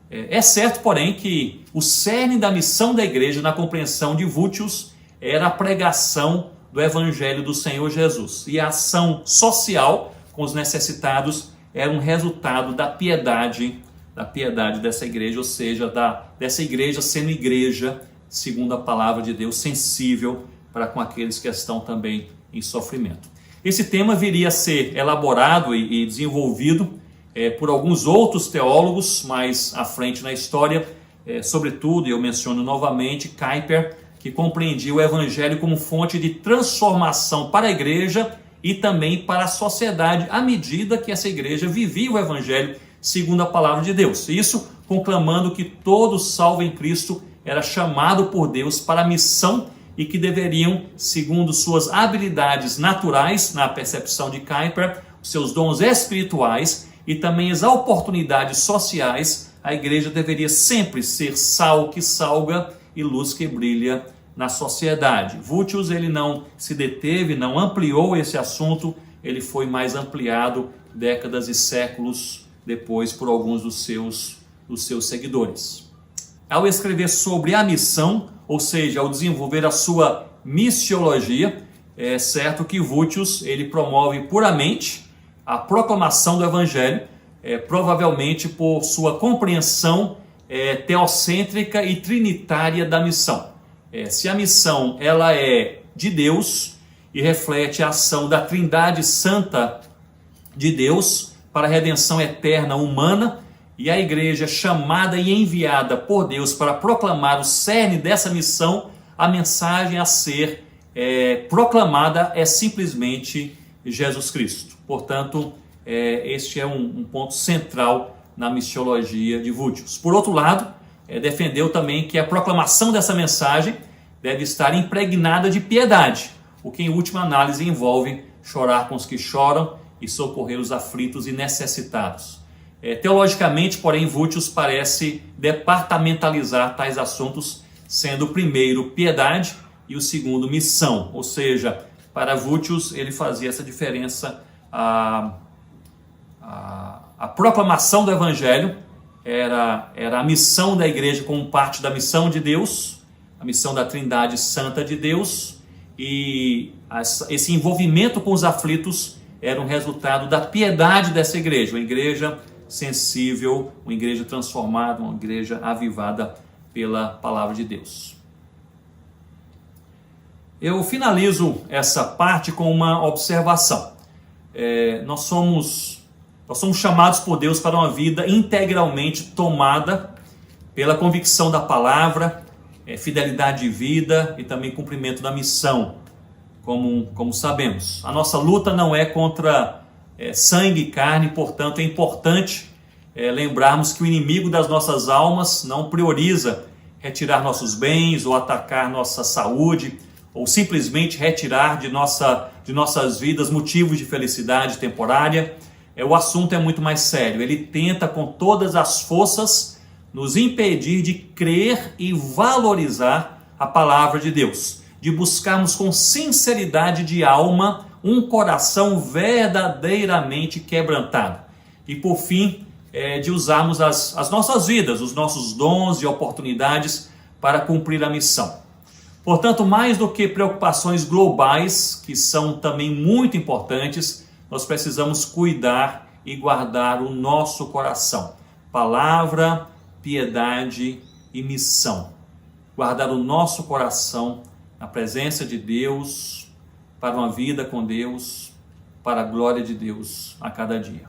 É certo, porém, que o cerne da missão da igreja, na compreensão de Vultius, era a pregação do evangelho do Senhor Jesus. E a ação social com os necessitados era um resultado da piedade dessa igreja, ou seja, dessa igreja sendo igreja, segundo a palavra de Deus, sensível para com aqueles que estão também em sofrimento. Esse tema viria a ser elaborado e desenvolvido por alguns outros teólogos mais à frente na história, sobretudo, e eu menciono novamente, Kuyper, que compreendia o evangelho como fonte de transformação para a igreja e também para a sociedade, à medida que essa igreja vivia o evangelho segundo a palavra de Deus. Isso conclamando que todo salvo em Cristo era chamado por Deus para a missão e que deveriam, segundo suas habilidades naturais, na percepção de Kuyper, seus dons espirituais e também as oportunidades sociais, a igreja deveria sempre ser sal que salga e luz que brilha na sociedade. Vultius ele não se deteve, não ampliou esse assunto, ele foi mais ampliado décadas e séculos depois por alguns dos seus seguidores. Ao escrever sobre a missão, ou seja, ao desenvolver a sua missiologia, é certo que Vultius ele promove puramente a proclamação do evangelho, provavelmente por sua compreensão teocêntrica e trinitária da missão. Se a missão ela é de Deus e reflete a ação da Trindade Santa de Deus para a redenção eterna humana, e a igreja chamada e enviada por Deus para proclamar o cerne dessa missão, a mensagem a ser proclamada é simplesmente Jesus Cristo. Portanto, este é um ponto central na missiologia de Vultius. Por outro lado, defendeu também que a proclamação dessa mensagem deve estar impregnada de piedade, o que em última análise envolve chorar com os que choram e socorrer os aflitos e necessitados. Teologicamente, porém, Vultius parece departamentalizar tais assuntos, sendo o primeiro piedade e o segundo missão, ou seja, para Vultius ele fazia essa diferença. A proclamação do Evangelho era a missão da igreja como parte da missão de Deus, a missão da Trindade Santa de Deus, e esse envolvimento com os aflitos era um resultado da piedade dessa igreja, uma igreja sensível, uma igreja transformada, uma igreja avivada pela palavra de Deus. Eu finalizo essa parte com uma observação. Nós somos chamados por Deus para uma vida integralmente tomada pela convicção da palavra, fidelidade de vida e também cumprimento da missão, como sabemos. A nossa luta não é contra sangue e carne, portanto é importante lembrarmos que o inimigo das nossas almas não prioriza retirar nossos bens ou atacar nossa saúde, ou simplesmente retirar de nossas vidas motivos de felicidade temporária. O assunto é muito mais sério. Ele tenta com todas as forças nos impedir de crer e valorizar a palavra de Deus, de buscarmos com sinceridade de alma um coração verdadeiramente quebrantado. E por fim, de usarmos as nossas vidas, os nossos dons e oportunidades para cumprir a missão. Portanto, mais do que preocupações globais, que são também muito importantes, nós precisamos cuidar e guardar o nosso coração. Palavra, piedade e missão. Guardar o nosso coração na presença de Deus, para uma vida com Deus, para a glória de Deus a cada dia.